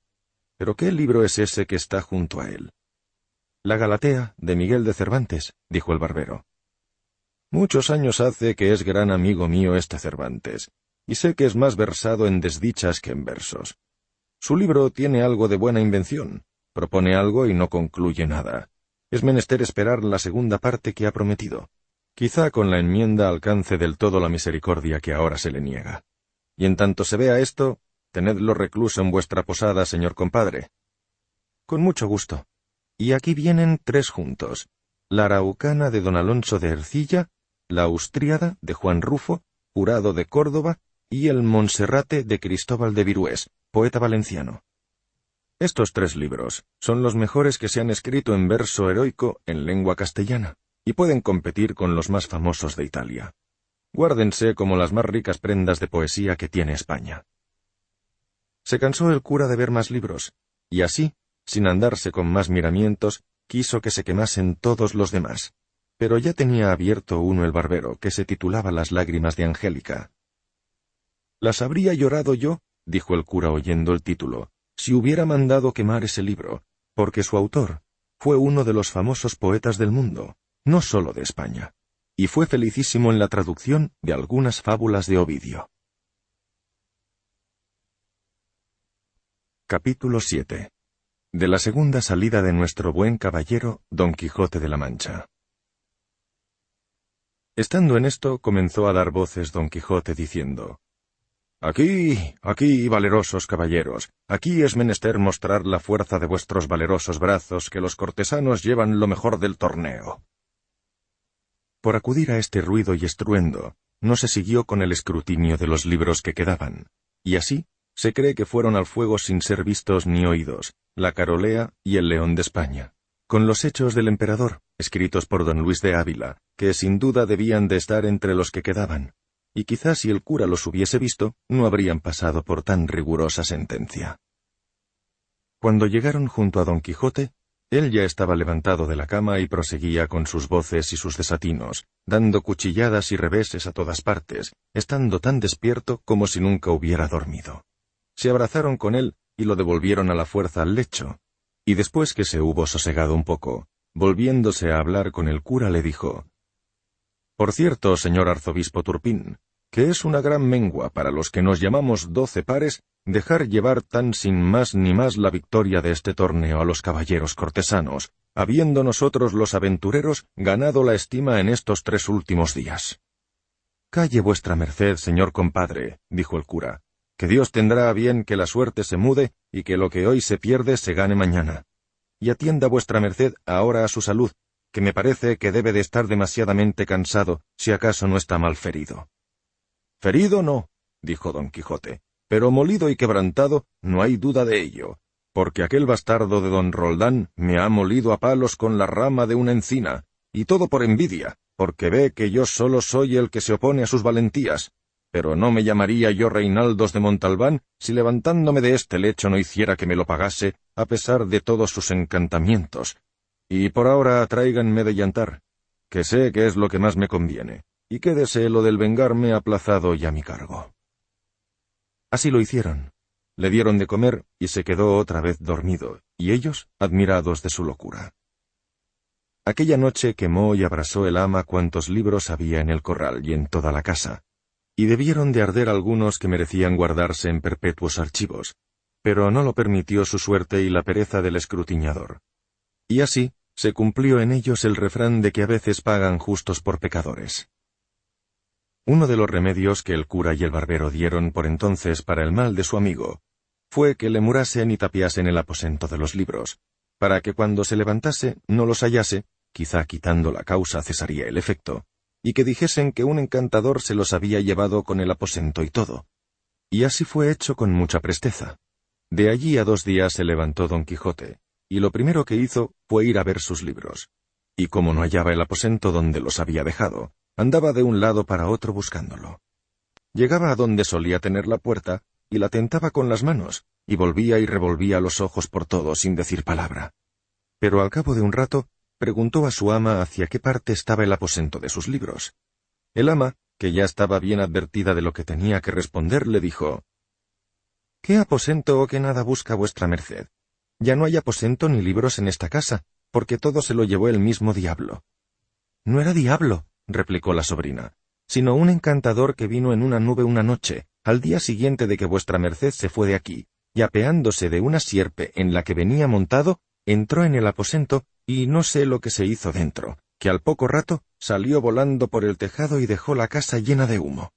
S1: ¿Pero qué libro es ese que está junto a él? La Galatea, de Miguel de Cervantes, dijo el barbero. Muchos años hace que es gran amigo mío este Cervantes, y sé que es más versado en desdichas que en versos. Su libro tiene algo de buena invención, propone algo y no concluye nada. Es menester esperar la segunda parte que ha prometido. Quizá con la enmienda alcance del todo la misericordia que ahora se le niega. Y en tanto se vea esto, tenedlo recluso en vuestra posada, señor compadre. Con mucho gusto. Y aquí vienen 3 juntos. La Araucana de don Alonso de Ercilla, la Austríada de Juan Rufo, jurado de Córdoba, y el Monserrate de Cristóbal de Virués, poeta valenciano. Estos 3 libros son los mejores que se han escrito en verso heroico en lengua castellana, y pueden competir con los más famosos de Italia. Guárdense como las más ricas prendas de poesía que tiene España. Se cansó el cura de ver más libros, y así, sin andarse con más miramientos, quiso que se quemasen todos los demás. Pero ya tenía abierto uno el barbero, que se titulaba Las lágrimas de Angélica. «Las habría llorado yo», dijo el cura oyendo el título, «si hubiera mandado quemar ese libro, porque su autor fue uno de los famosos poetas del mundo, no sólo de España, y fue felicísimo en la traducción de algunas fábulas de Ovidio». Capítulo 7. De la segunda salida de nuestro buen caballero Don Quijote de la Mancha. Estando en esto, comenzó a dar voces Don Quijote diciendo: «Aquí, aquí, valerosos caballeros, aquí es menester mostrar la fuerza de vuestros valerosos brazos, que los cortesanos llevan lo mejor del torneo». Por acudir a este ruido y estruendo, no se siguió con el escrutinio de los libros que quedaban, y así se cree que fueron al fuego sin ser vistos ni oídos, la Carolea y el León de España, con los hechos del emperador, escritos por don Luis de Ávila, que sin duda debían de estar entre los que quedaban, y quizás si el cura los hubiese visto, no habrían pasado por tan rigurosa sentencia. Cuando llegaron junto a Don Quijote, él ya estaba levantado de la cama y proseguía con sus voces y sus desatinos, dando cuchilladas y reveses a todas partes, estando tan despierto como si nunca hubiera dormido. Se abrazaron con él y lo devolvieron a la fuerza al lecho, y después que se hubo sosegado un poco, volviéndose a hablar con el cura le dijo: «Por cierto, señor arzobispo Turpín, que es una gran mengua para los que nos llamamos 12 pares dejar llevar tan sin más ni más la victoria de este torneo a los caballeros cortesanos, habiendo nosotros los aventureros ganado la estima en estos 3 últimos días». «Calle vuestra merced, señor compadre», dijo el cura, «que Dios tendrá a bien que la suerte se mude y que lo que hoy se pierde se gane mañana. Y atienda vuestra merced ahora a su salud, que me parece que debe de estar demasiadamente cansado, si acaso no está mal ferido». «Ferido no», dijo Don Quijote, «pero molido y quebrantado no hay duda de ello, porque aquel bastardo de don Roldán me ha molido a palos con la rama de una encina, y todo por envidia, porque ve que yo solo soy el que se opone a sus valentías, pero no me llamaría yo Reinaldos de Montalbán si levantándome de este lecho no hiciera que me lo pagase, a pesar de todos sus encantamientos, y por ahora tráiganme de yantar, que sé que es lo que más me conviene, y quédese lo del vengarme aplazado y a mi cargo». Así lo hicieron. Le dieron de comer y se quedó otra vez dormido, y ellos admirados de su locura. Aquella noche quemó y abrasó el ama cuantos libros había en el corral y en toda la casa, y debieron de arder algunos que merecían guardarse en perpetuos archivos, pero no lo permitió su suerte y la pereza del escrutiñador. Y así Se cumplió en ellos el refrán de que a veces pagan justos por pecadores. Uno de los remedios que el cura y el barbero dieron por entonces para el mal de su amigo fue que le murasen y tapiasen el aposento de los libros, para que cuando se levantase no los hallase, quizá quitando la causa cesaría el efecto, y que dijesen que un encantador se los había llevado con el aposento y todo. Y así fue hecho con mucha presteza. De allí a 2 días se levantó Don Quijote, y lo primero que hizo fue ir a ver sus libros, y como no hallaba el aposento donde los había dejado, andaba de un lado para otro buscándolo. Llegaba a donde solía tener la puerta, y la tentaba con las manos, y volvía y revolvía los ojos por todo sin decir palabra. Pero al cabo de un rato, preguntó a su ama hacia qué parte estaba el aposento de sus libros. El ama, que ya estaba bien advertida de lo que tenía que responder, le dijo: «¿Qué aposento o qué nada busca vuestra merced? Ya no hay aposento ni libros en esta casa, porque todo se lo llevó el mismo diablo». «No era diablo», replicó la sobrina, «sino un encantador que vino en una nube una noche, al día siguiente de que vuestra merced se fue de aquí, y apeándose de una sierpe en la que venía montado, entró en el aposento, y no sé lo que se hizo dentro, que al poco rato salió volando por el tejado y dejó la casa llena de humo.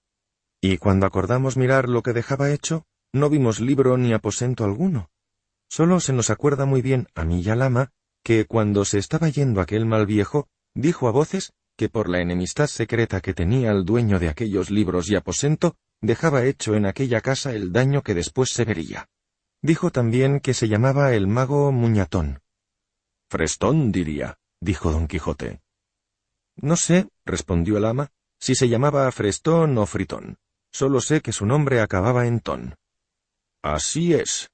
S1: Y cuando acordamos mirar lo que dejaba hecho, no vimos libro ni aposento alguno. Solo se nos acuerda muy bien, a mí y al ama, que cuando se estaba yendo aquel mal viejo, dijo a voces que por la enemistad secreta que tenía el dueño de aquellos libros y aposento, dejaba hecho en aquella casa el daño que después se vería. Dijo también que se llamaba el mago Muñatón». «Frestón, diría», dijo Don Quijote. «No sé», respondió el ama, «si se llamaba Frestón o Fritón. Solo sé que su nombre acababa en tón». «Así es.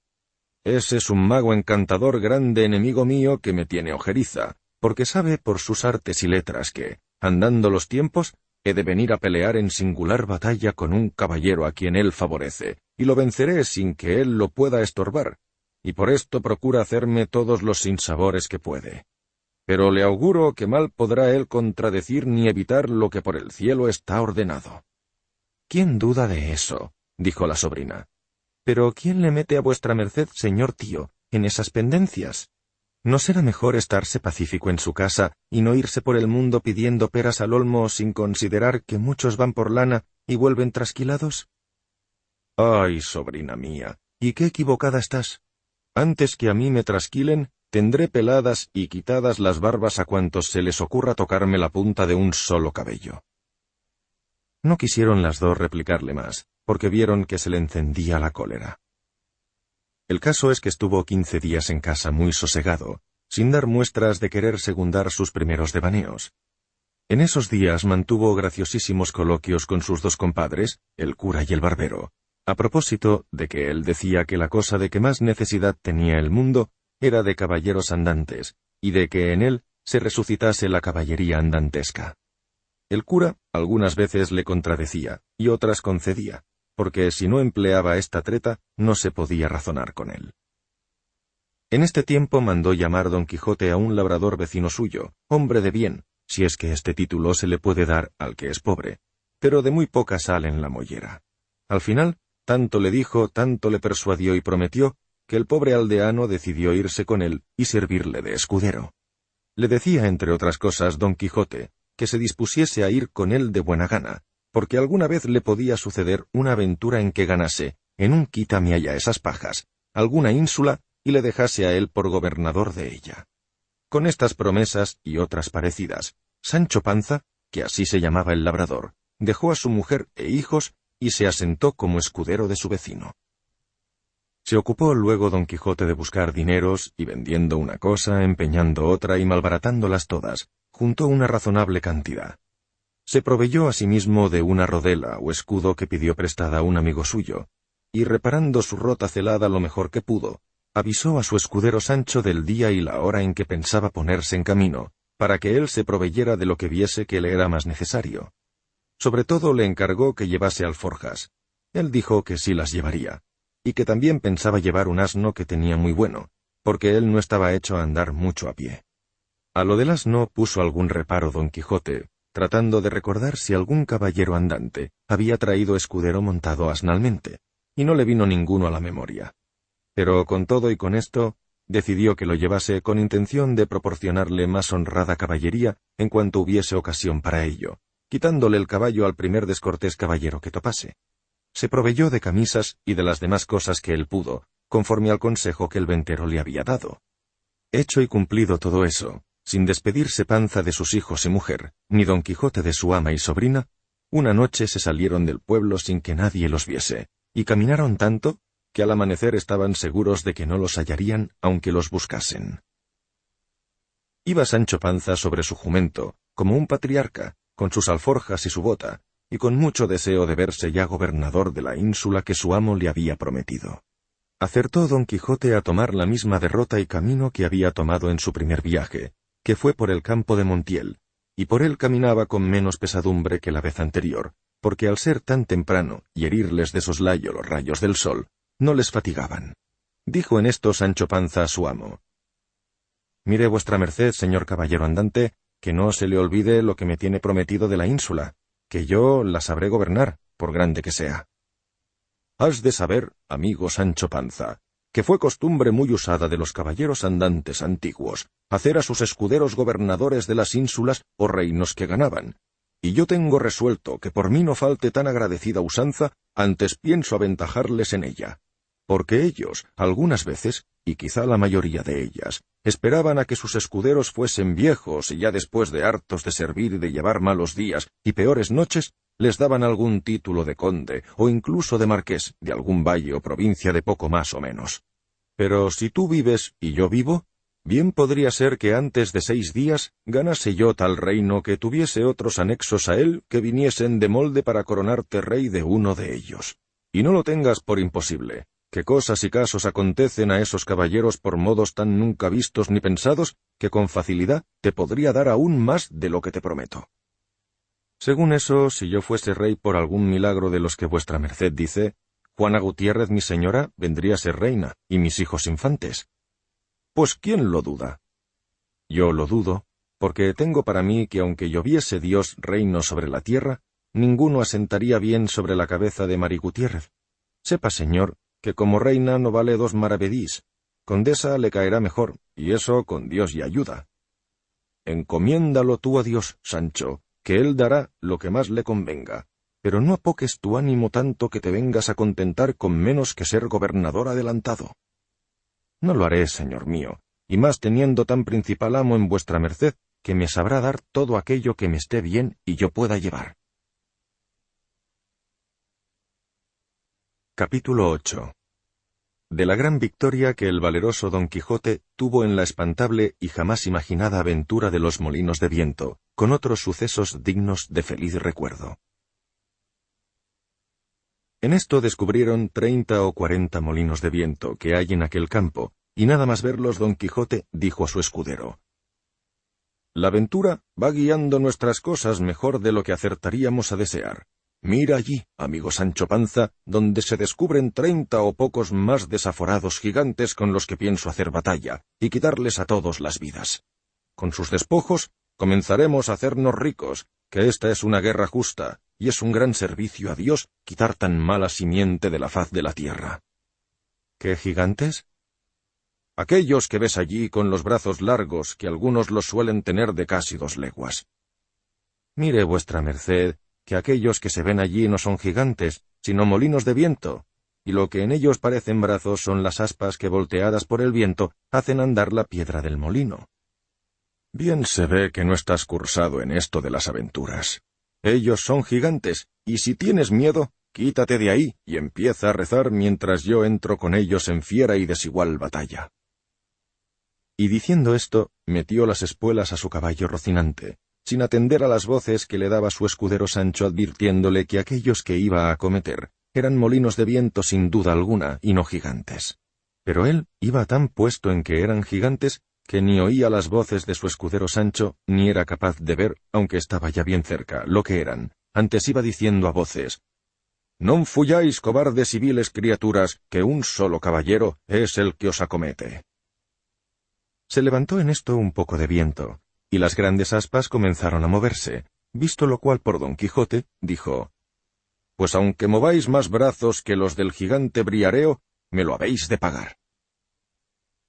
S1: Ese es un mago encantador grande enemigo mío que me tiene ojeriza, porque sabe por sus artes y letras que, andando los tiempos, he de venir a pelear en singular batalla con un caballero a quien él favorece, y lo venceré sin que él lo pueda estorbar, y por esto procura hacerme todos los sinsabores que puede. Pero le auguro que mal podrá él contradecir ni evitar lo que por el cielo está ordenado». «¿Quién duda de eso?», dijo la sobrina. «Pero ¿quién le mete a vuestra merced, señor tío, en esas pendencias? ¿No será mejor estarse pacífico en su casa y no irse por el mundo pidiendo peras al olmo sin considerar que muchos van por lana y vuelven trasquilados?» «Ay, sobrina mía, ¿y qué equivocada estás? Antes que a mí me trasquilen, tendré peladas y quitadas las barbas a cuantos se les ocurra tocarme la punta de un solo cabello». No quisieron las dos replicarle más, porque vieron que se le encendía la cólera. El caso es que estuvo 15 días en casa muy sosegado, sin dar muestras de querer segundar sus primeros devaneos. En esos días mantuvo graciosísimos coloquios con sus 2 compadres, el cura y el barbero, a propósito de que él decía que la cosa de que más necesidad tenía el mundo era de caballeros andantes, y de que en él se resucitase la caballería andantesca. El cura algunas veces le contradecía, y otras concedía, porque si no empleaba esta treta, no se podía razonar con él. En este tiempo mandó llamar Don Quijote a un labrador vecino suyo, hombre de bien, si es que este título se le puede dar al que es pobre, pero de muy poca sal en la mollera. Al final, tanto le dijo, tanto le persuadió y prometió, que el pobre aldeano decidió irse con él y servirle de escudero. Le decía, entre otras cosas, Don Quijote, que se dispusiese a ir con él de buena gana, porque alguna vez le podía suceder una aventura en que ganase, en un quítame allá esas pajas, alguna ínsula, y le dejase a él por gobernador de ella. Con estas promesas y otras parecidas, Sancho Panza, que así se llamaba el labrador, dejó a su mujer e hijos y se asentó como escudero de su vecino. Se ocupó luego Don Quijote de buscar dineros, y vendiendo una cosa, empeñando otra y malbaratándolas todas, juntó una razonable cantidad. Se proveyó asimismo de una rodela o escudo que pidió prestada a un amigo suyo, y reparando su rota celada lo mejor que pudo, avisó a su escudero Sancho del día y la hora en que pensaba ponerse en camino, para que él se proveyera de lo que viese que le era más necesario. Sobre todo le encargó que llevase alforjas. Él dijo que sí las llevaría, y que también pensaba llevar un asno que tenía muy bueno, porque él no estaba hecho a andar mucho a pie. A lo del asno puso algún reparo Don Quijote, tratando de recordar si algún caballero andante había traído escudero montado asnalmente, y no le vino ninguno a la memoria. Pero con todo y con esto, decidió que lo llevase con intención de proporcionarle más honrada caballería en cuanto hubiese ocasión para ello, quitándole el caballo al primer descortés caballero que topase. Se proveyó de camisas y de las demás cosas que él pudo, conforme al consejo que el ventero le había dado. Hecho y cumplido todo eso, sin despedirse Panza de sus hijos y mujer, ni Don Quijote de su ama y sobrina, una noche se salieron del pueblo sin que nadie los viese, y caminaron tanto que al amanecer estaban seguros de que no los hallarían aunque los buscasen. Iba Sancho Panza sobre su jumento, como un patriarca, con sus alforjas y su bota, y con mucho deseo de verse ya gobernador de la ínsula que su amo le había prometido. Acertó Don Quijote a tomar la misma derrota y camino que había tomado en su primer viaje, que fue por el campo de Montiel, y por él caminaba con menos pesadumbre que la vez anterior, porque al ser tan temprano y herirles de soslayo los rayos del sol, no les fatigaban. Dijo en esto Sancho Panza a su amo: «Mire vuestra merced, señor caballero andante, que no se le olvide lo que me tiene prometido de la ínsula, que yo la sabré gobernar, por grande que sea». «Has de saber, amigo Sancho Panza, que fue costumbre muy usada de los caballeros andantes antiguos hacer a sus escuderos gobernadores de las ínsulas o reinos que ganaban, y yo tengo resuelto que por mí no falte tan agradecida usanza, antes pienso aventajarles en ella, porque ellos, algunas veces, y quizá la mayoría de ellas, esperaban a que sus escuderos fuesen viejos y ya después de hartos de servir y de llevar malos días y peores noches, les daban algún título de conde o incluso de marqués de algún valle o provincia de poco más o menos. Pero si tú vives y yo vivo, bien podría ser que antes de 6 días ganase yo tal reino que tuviese otros anexos a él que viniesen de molde para coronarte rey de uno de ellos. Y no lo tengas por imposible, que cosas y casos acontecen a esos caballeros por modos tan nunca vistos ni pensados, que con facilidad te podría dar aún más de lo que te prometo. Según eso, si yo fuese rey por algún milagro de los que vuestra merced dice, Juana Gutiérrez mi señora vendría a ser reina, y mis hijos infantes. Pues ¿quién lo duda? Yo lo dudo, porque tengo para mí que aunque lloviese Dios reino sobre la tierra, ninguno asentaría bien sobre la cabeza de Mari Gutiérrez. Sepa, señor, que como reina no vale 2 maravedís, condesa le caerá mejor, y eso con Dios y ayuda. Encomiéndalo tú a Dios, Sancho, que él dará lo que más le convenga, pero no apoques tu ánimo tanto que te vengas a contentar con menos que ser gobernador adelantado. No lo haré, señor mío, y más teniendo tan principal amo en vuestra merced, que me sabrá dar todo aquello que me esté bien y yo pueda llevar. Capítulo 8. De la gran victoria que el valeroso Don Quijote tuvo en la espantable y jamás imaginada aventura de los molinos de viento, con otros sucesos dignos de feliz recuerdo. En esto descubrieron 30 o 40 molinos de viento que hay en aquel campo, y nada más verlos Don Quijote dijo a su escudero: «La aventura va guiando nuestras cosas mejor de lo que acertaríamos a desear. Mira allí, amigo Sancho Panza, donde se descubren 30 o pocos más desaforados gigantes con los que pienso hacer batalla, y quitarles a todos las vidas. Con sus despojos comenzaremos a hacernos ricos, que esta es una guerra justa, y es un gran servicio a Dios quitar tan mala simiente de la faz de la tierra». «¿Qué gigantes?» «Aquellos que ves allí con los brazos largos, que algunos los suelen tener de casi 2 leguas. Mire vuestra merced, que aquellos que se ven allí no son gigantes, sino molinos de viento, y lo que en ellos parecen brazos son las aspas que volteadas por el viento hacen andar la piedra del molino. Bien se ve que no estás cursado en esto de las aventuras. Ellos son gigantes, y si tienes miedo, quítate de ahí y empieza a rezar mientras yo entro con ellos en fiera y desigual batalla». Y diciendo esto, metió las espuelas a su caballo Rocinante, sin atender a las voces que le daba su escudero Sancho advirtiéndole que aquellos que iba a acometer eran molinos de viento sin duda alguna y no gigantes. Pero él iba tan puesto en que eran gigantes que ni oía las voces de su escudero Sancho, ni era capaz de ver, aunque estaba ya bien cerca, lo que eran. Antes iba diciendo a voces: «Non fuyáis, cobardes y viles criaturas, que un solo caballero es el que os acomete». Se levantó en esto un poco de viento, y las grandes aspas comenzaron a moverse, visto lo cual por Don Quijote, dijo: «Pues aunque mováis más brazos que los del gigante Briareo, me lo habéis de pagar».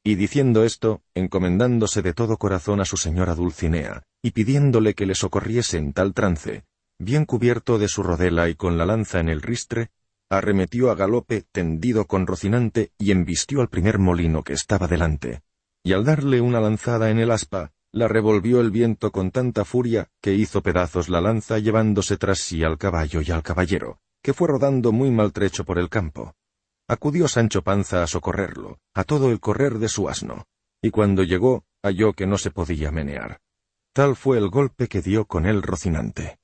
S1: Y diciendo esto, encomendándose de todo corazón a su señora Dulcinea, y pidiéndole que le socorriese en tal trance, bien cubierto de su rodela y con la lanza en el ristre, arremetió a galope tendido con Rocinante y embistió al primer molino que estaba delante, y al darle una lanzada en el aspa, la revolvió el viento con tanta furia que hizo pedazos la lanza llevándose tras sí al caballo y al caballero, que fue rodando muy maltrecho por el campo. Acudió Sancho Panza a socorrerlo, a todo el correr de su asno, y cuando llegó, halló que no se podía menear. Tal fue el golpe que dio con él Rocinante.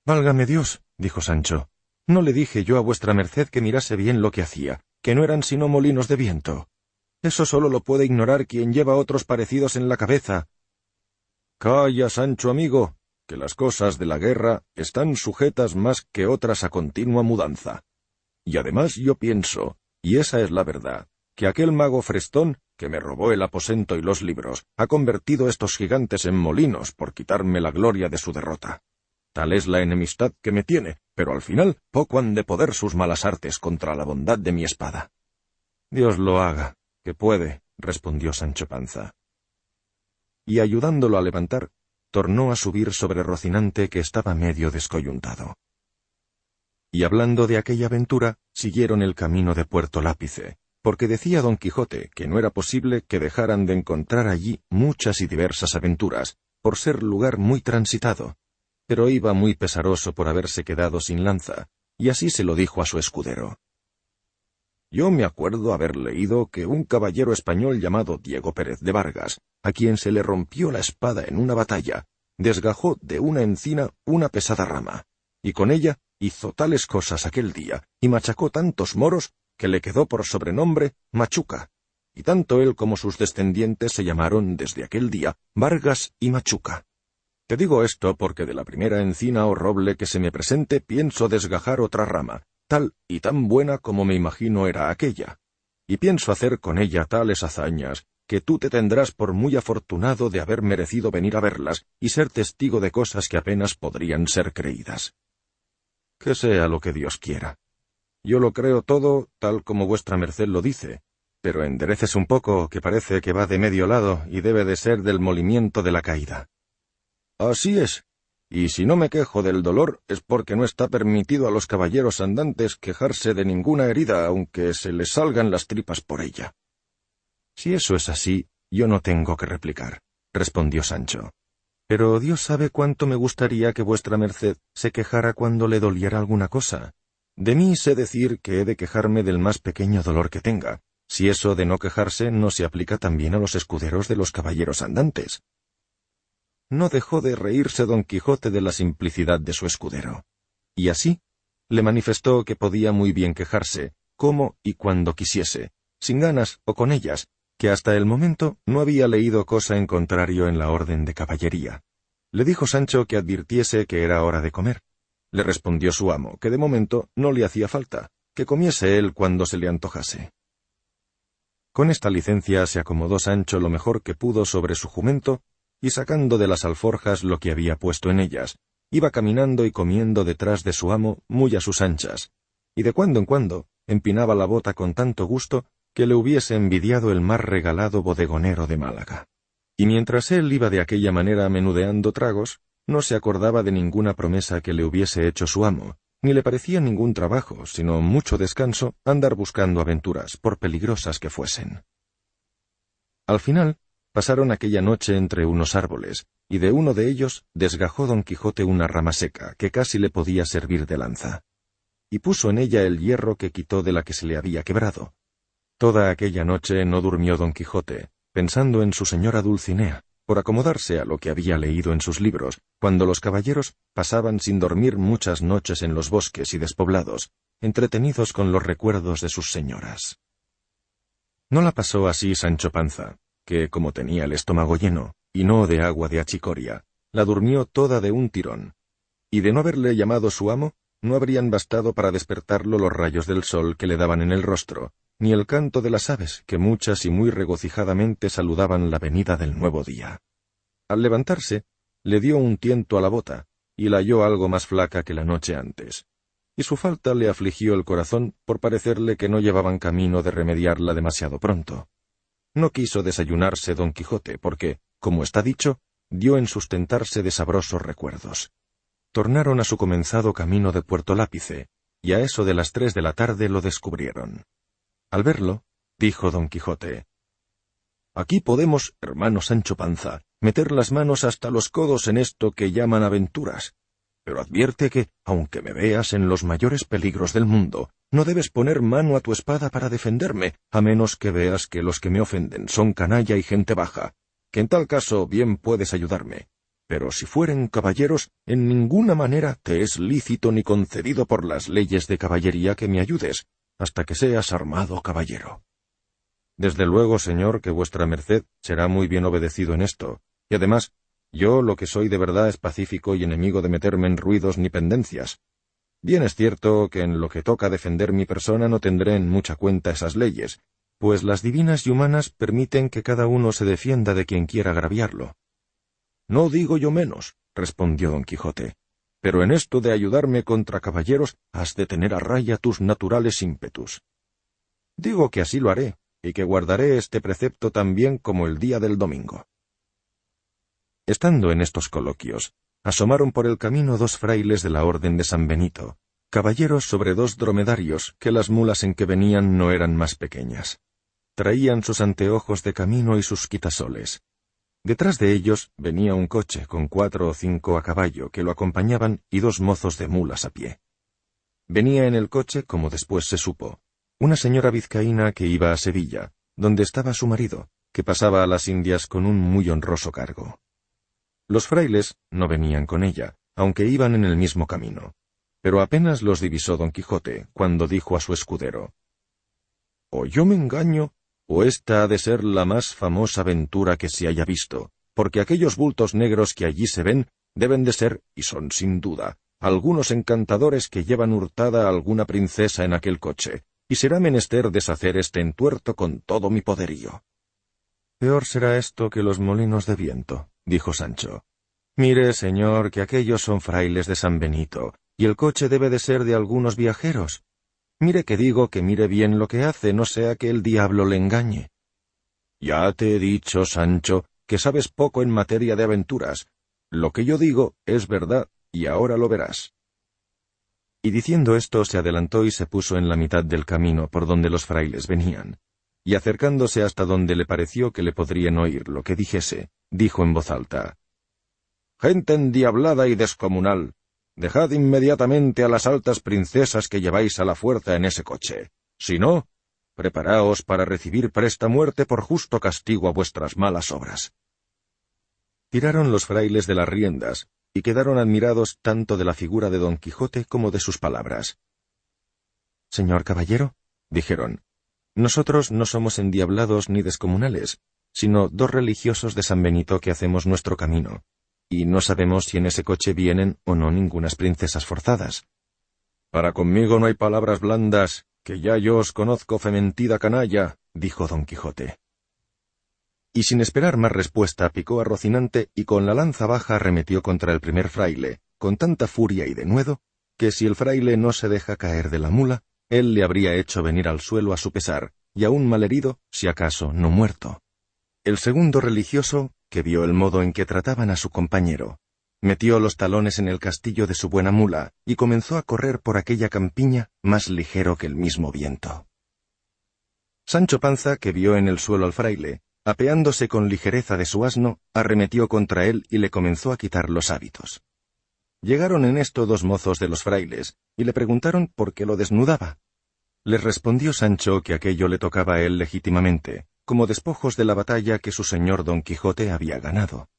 S1: «Válgame Dios», dijo Sancho, «¿no le dije yo a vuestra merced que mirase bien lo que hacía, que no eran sino molinos de viento? Eso solo lo puede ignorar quien lleva otros parecidos en la cabeza». «Calla, Sancho amigo, que las cosas de la guerra están sujetas más que otras a continua mudanza. Y además yo pienso, y esa es la verdad, que aquel mago Frestón, que me robó el aposento y los libros, ha convertido estos gigantes en molinos por quitarme la gloria de su derrota. Tal es la enemistad que me tiene, pero al final poco han de poder sus malas artes contra la bondad de mi espada». «Dios lo haga, que puede», respondió Sancho Panza. Y ayudándolo a levantar, tornó a subir sobre Rocinante que estaba medio descoyuntado. Y hablando de aquella aventura, siguieron el camino de Puerto Lápice, porque decía Don Quijote que no era posible que dejaran de encontrar allí muchas y diversas aventuras, por ser lugar muy transitado, pero iba muy pesaroso por haberse quedado sin lanza, y así se lo dijo a su escudero. «Yo me acuerdo haber leído que un caballero español llamado Diego Pérez de Vargas, a quien se le rompió la espada en una batalla, desgajó de una encina una pesada rama, y con ella hizo tales cosas aquel día, y machacó tantos moros, que le quedó por sobrenombre Machuca, y tanto él como sus descendientes se llamaron desde aquel día Vargas y Machuca. Te digo esto porque de la primera encina o roble que se me presente pienso desgajar otra rama, tal y tan buena como me imagino era aquella, y pienso hacer con ella tales hazañas, que tú te tendrás por muy afortunado de haber merecido venir a verlas y ser testigo de cosas que apenas podrían ser creídas. Que sea lo que Dios quiera. Yo lo creo todo tal como vuestra merced lo dice, pero endereces un poco, que parece que va de medio lado y debe de ser del molimiento de la caída». «Así es, y si no me quejo del dolor es porque no está permitido a los caballeros andantes quejarse de ninguna herida, aunque se les salgan las tripas por ella». «Si eso es así, yo no tengo que replicar», respondió Sancho. «Pero Dios sabe cuánto me gustaría que vuestra merced se quejara cuando le doliera alguna cosa. De mí sé decir que he de quejarme del más pequeño dolor que tenga, si eso de no quejarse no se aplica también a los escuderos de los caballeros andantes». No dejó de reírse Don Quijote de la simplicidad de su escudero, y así le manifestó que podía muy bien quejarse, como y cuando quisiese, sin ganas o con ellas, que hasta el momento no había leído cosa en contrario en la orden de caballería. Le dijo Sancho que advirtiese que era hora de comer. Le respondió su amo que de momento no le hacía falta, que comiese él cuando se le antojase. Con esta licencia se acomodó Sancho lo mejor que pudo sobre su jumento, y sacando de las alforjas lo que había puesto en ellas, iba caminando y comiendo detrás de su amo muy a sus anchas, y de cuando en cuando empinaba la bota con tanto gusto que le hubiese envidiado el más regalado bodegonero de Málaga. Y mientras él iba de aquella manera menudeando tragos, no se acordaba de ninguna promesa que le hubiese hecho su amo, ni le parecía ningún trabajo, sino mucho descanso, andar buscando aventuras, por peligrosas que fuesen. Al final, pasaron aquella noche entre unos árboles, y de uno de ellos desgajó Don Quijote una rama seca, que casi le podía servir de lanza, y puso en ella el hierro que quitó de la que se le había quebrado. Toda aquella noche no durmió Don Quijote, pensando en su señora Dulcinea, por acomodarse a lo que había leído en sus libros, cuando los caballeros pasaban sin dormir muchas noches en los bosques y despoblados, entretenidos con los recuerdos de sus señoras. No la pasó así Sancho Panza, que, como tenía el estómago lleno, y no de agua de achicoria, la durmió toda de un tirón, y de no haberle llamado su amo, no habrían bastado para despertarlo los rayos del sol que le daban en el rostro, ni el canto de las aves que muchas y muy regocijadamente saludaban la venida del nuevo día. Al levantarse, le dio un tiento a la bota, y la halló algo más flaca que la noche antes, y su falta le afligió el corazón por parecerle que no llevaban camino de remediarla demasiado pronto. No quiso desayunarse don Quijote, porque, como está dicho, dio en sustentarse de sabrosos recuerdos. Tornaron a su comenzado camino de Puerto Lápice, y a eso de las 3 de la tarde lo descubrieron. Al verlo, dijo don Quijote: «Aquí podemos, hermano Sancho Panza, meter las manos hasta los codos en esto que llaman aventuras. Pero advierte que, aunque me veas en los mayores peligros del mundo, no debes poner mano a tu espada para defenderme, a menos que veas que los que me ofenden son canalla y gente baja, que en tal caso bien puedes ayudarme. Pero si fueren caballeros, en ninguna manera te es lícito ni concedido por las leyes de caballería que me ayudes, hasta que seas armado caballero. Desde luego, señor, que vuestra merced será muy bien obedecido en esto, y además, yo lo que soy de verdad es pacífico y enemigo de meterme en ruidos ni pendencias. Bien es cierto que en lo que toca defender mi persona no tendré en mucha cuenta esas leyes, pues las divinas y humanas permiten que cada uno se defienda de quien quiera agraviarlo». «No digo yo menos», respondió don Quijote, «pero en esto de ayudarme contra caballeros has de tener a raya tus naturales ímpetus». «Digo que así lo haré, y que guardaré este precepto tan bien como el día del domingo». Estando en estos coloquios, asomaron por el camino 2 frailes de la Orden de San Benito, caballeros sobre 2 dromedarios, que las mulas en que venían no eran más pequeñas. Traían sus anteojos de camino y sus quitasoles. Detrás de ellos venía un coche con 4 o 5 a caballo que lo acompañaban y 2 mozos de mulas a pie. Venía en el coche, como después se supo, una señora vizcaína que iba a Sevilla, donde estaba su marido, que pasaba a las Indias con un muy honroso cargo. Los frailes no venían con ella, aunque iban en el mismo camino, pero apenas los divisó don Quijote, cuando dijo a su escudero: «O yo me engaño, o esta ha de ser la más famosa aventura que se haya visto, porque aquellos bultos negros que allí se ven deben de ser, y son sin duda, algunos encantadores que llevan hurtada a alguna princesa en aquel coche, y será menester deshacer este entuerto con todo mi poderío». «Peor será esto que los molinos de viento», dijo Sancho. «Mire, señor, que aquellos son frailes de San Benito, y el coche debe de ser de algunos viajeros. Mire que digo que mire bien lo que hace, no sea que el diablo le engañe». «Ya te he dicho, Sancho, que sabes poco en materia de aventuras. Lo que yo digo es verdad, y ahora lo verás». Y diciendo esto se adelantó y se puso en la mitad del camino por donde los frailes venían, y acercándose hasta donde le pareció que le podrían oír lo que dijese, dijo en voz alta: «Gente endiablada y descomunal, dejad inmediatamente a las altas princesas que lleváis a la fuerza en ese coche. Si no, preparaos para recibir presta muerte por justo castigo a vuestras malas obras». Tiraron los frailes de las riendas, y quedaron admirados tanto de la figura de don Quijote como de sus palabras. «Señor caballero», dijeron, «nosotros no somos endiablados ni descomunales, sino 2 religiosos de San Benito que hacemos nuestro camino, y no sabemos si en ese coche vienen o no ningunas princesas forzadas». «Para conmigo no hay palabras blandas, que ya yo os conozco, fementida canalla», dijo don Quijote. Y sin esperar más respuesta picó a Rocinante y con la lanza baja arremetió contra el primer fraile, con tanta furia y denuedo, que si el fraile no se deja caer de la mula, él le habría hecho venir al suelo a su pesar, y aún malherido, si acaso no muerto. El segundo religioso, que vio el modo en que trataban a su compañero, metió los talones en el castillo de su buena mula, y comenzó a correr por aquella campiña más ligero que el mismo viento. Sancho Panza, que vio en el suelo al fraile, apeándose con ligereza de su asno, arremetió contra él y le comenzó a quitar los hábitos. Llegaron en esto 2 mozos de los frailes, y le preguntaron por qué lo desnudaba. Les respondió Sancho que aquello le tocaba a él legítimamente, como despojos de la batalla que su señor don Quijote había ganado.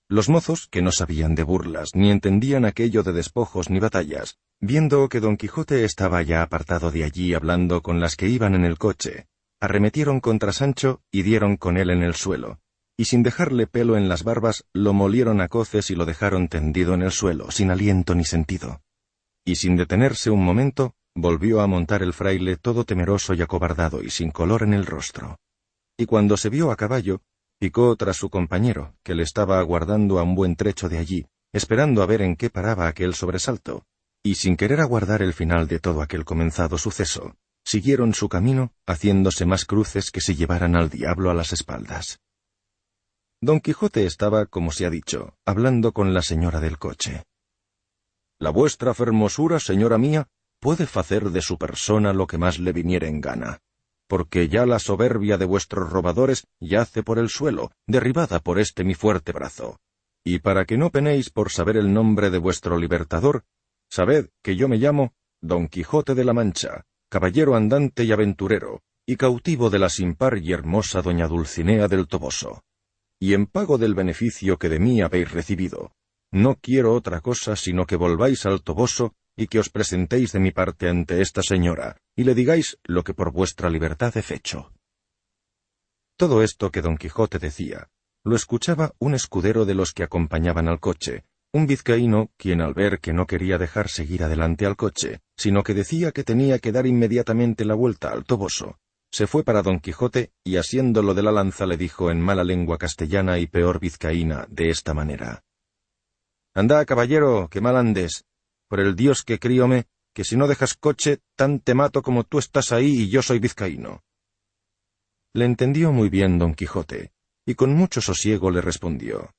S1: Los mozos, que no sabían de burlas, ni entendían aquello de despojos ni batallas, viendo que don Quijote estaba ya apartado de allí hablando con las que iban en el coche, arremetieron contra Sancho y dieron con él en el suelo, y sin dejarle pelo en las barbas, lo molieron a coces y lo dejaron tendido en el suelo, sin aliento ni sentido. Y sin detenerse un momento, volvió a montar el fraile todo temeroso y acobardado y sin color en el rostro. Y cuando se vio a caballo, picó tras su compañero, que le estaba aguardando a un buen trecho de allí, esperando a ver en qué paraba aquel sobresalto, y sin querer aguardar el final de todo aquel comenzado suceso, siguieron su camino, haciéndose más cruces que si llevaran al diablo a las espaldas. Don Quijote estaba, como se ha dicho, hablando con la señora del coche. «La vuestra fermosura, señora mía, puede facer de su persona lo que más le viniere en gana, porque ya la soberbia de vuestros robadores yace por el suelo, derribada por este mi fuerte brazo. Y para que no penéis por saber el nombre de vuestro libertador, sabed que yo me llamo Don Quijote de la Mancha, caballero andante y aventurero, y cautivo de la sin par y hermosa doña Dulcinea del Toboso. Y en pago del beneficio que de mí habéis recibido, no quiero otra cosa sino que volváis al Toboso y que os presentéis de mi parte ante esta señora, y le digáis lo que por vuestra libertad he fecho». Todo esto que Don Quijote decía, lo escuchaba un escudero de los que acompañaban al coche, un vizcaíno, quien al ver que no quería dejar seguir adelante al coche, sino que decía que tenía que dar inmediatamente la vuelta al Toboso, se fue para Don Quijote y asiéndolo de la lanza le dijo en mala lengua castellana y peor vizcaína de esta manera: «Anda, caballero, que mal andes. Por el Dios que críome, que si no dejas coche, tan te mato como tú estás ahí y yo soy vizcaíno». Le entendió muy bien Don Quijote, y con mucho sosiego le respondió: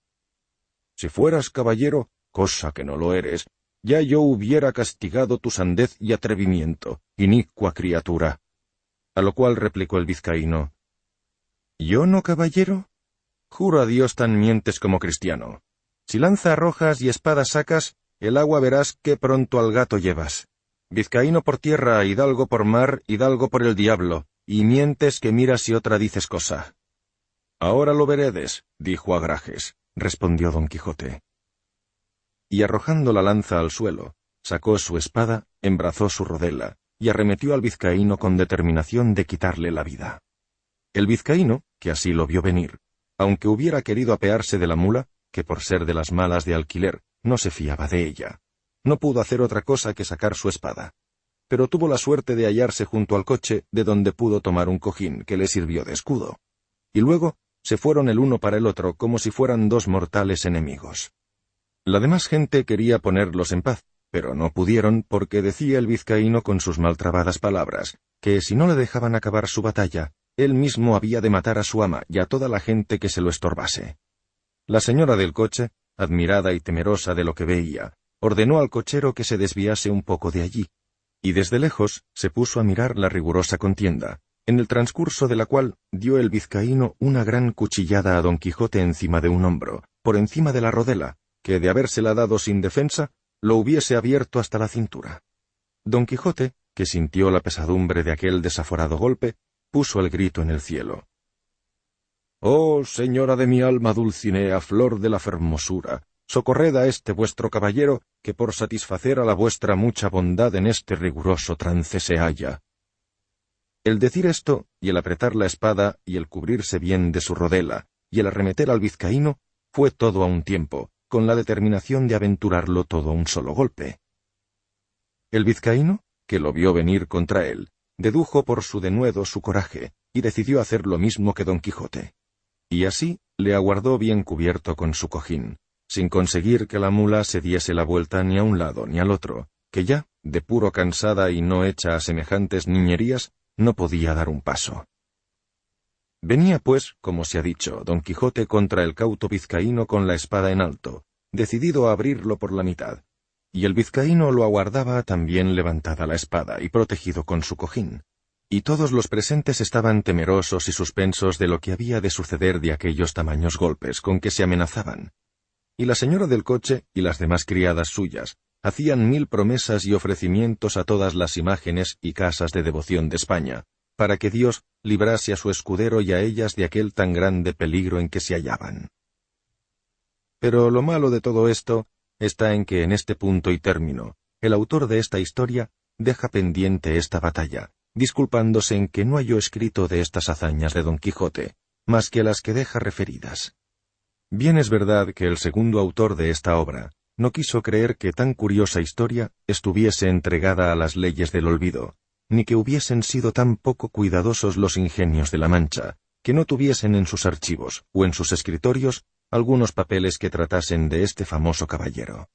S1: «Si fueras caballero, cosa que no lo eres, ya yo hubiera castigado tu sandez y atrevimiento, inicua criatura». A lo cual replicó el vizcaíno: «¿Yo no, caballero? Juro a Dios tan mientes como cristiano. Si lanza arrojas y espada sacas, el agua verás qué pronto al gato llevas. Vizcaíno por tierra, hidalgo por mar, hidalgo por el diablo, y mientes que miras si otra dices cosa». «Ahora lo veredes», dijo Agrajes, respondió Don Quijote. Y arrojando la lanza al suelo, sacó su espada, embrazó su rodela, y arremetió al vizcaíno con determinación de quitarle la vida. El vizcaíno, que así lo vio venir, aunque hubiera querido apearse de la mula, que por ser de las malas de alquiler, no se fiaba de ella, no pudo hacer otra cosa que sacar su espada, pero tuvo la suerte de hallarse junto al coche, de donde pudo tomar un cojín que le sirvió de escudo, y luego se fueron el uno para el otro como si fueran dos mortales enemigos. La demás gente quería ponerlos en paz, pero no pudieron porque decía el vizcaíno con sus maltrabadas palabras, que si no le dejaban acabar su batalla, él mismo había de matar a su ama y a toda la gente que se lo estorbase. La señora del coche, admirada y temerosa de lo que veía, ordenó al cochero que se desviase un poco de allí, y desde lejos se puso a mirar la rigurosa contienda, en el transcurso de la cual dio el vizcaíno una gran cuchillada a Don Quijote encima de un hombro, por encima de la rodela, que de habérsela dado sin defensa, lo hubiese abierto hasta la cintura. Don Quijote, que sintió la pesadumbre de aquel desaforado golpe, puso el grito en el cielo: «Oh, señora de mi alma Dulcinea, flor de la fermosura, socorred a este vuestro caballero, que por satisfacer a la vuestra mucha bondad en este riguroso trance se halla». El decir esto, y el apretar la espada, y el cubrirse bien de su rodela, y el arremeter al vizcaíno, fue todo a un tiempo, con la determinación de aventurarlo todo a un solo golpe. El vizcaíno, que lo vio venir contra él, dedujo por su denuedo su coraje, y decidió hacer lo mismo que Don Quijote. Y así le aguardó bien cubierto con su cojín, sin conseguir que la mula se diese la vuelta ni a un lado ni al otro, que ya, de puro cansada y no hecha a semejantes niñerías, no podía dar un paso. Venía pues, como se ha dicho, Don Quijote contra el cauto vizcaíno con la espada en alto, decidido a abrirlo por la mitad, y el vizcaíno lo aguardaba también levantada la espada y protegido con su cojín, y todos los presentes estaban temerosos y suspensos de lo que había de suceder de aquellos tamaños golpes con que se amenazaban, y la señora del coche y las demás criadas suyas hacían 1000 promesas y ofrecimientos a todas las imágenes y casas de devoción de España, para que Dios librase a su escudero y a ellas de aquel tan grande peligro en que se hallaban. Pero lo malo de todo esto está en que en este punto y término, el autor de esta historia deja pendiente esta batalla, disculpándose en que no halló escrito de estas hazañas de Don Quijote, más que las que deja referidas. Bien es verdad que el segundo autor de esta obra no quiso creer que tan curiosa historia estuviese entregada a las leyes del olvido, ni que hubiesen sido tan poco cuidadosos los ingenios de la Mancha, que no tuviesen en sus archivos o en sus escritorios algunos papeles que tratasen de este famoso caballero.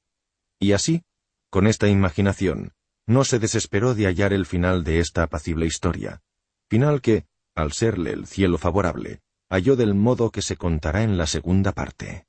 S1: Y así, con esta imaginación, no se desesperó de hallar el final de esta apacible historia, final que, al serle el cielo favorable, halló del modo que se contará en la segunda parte.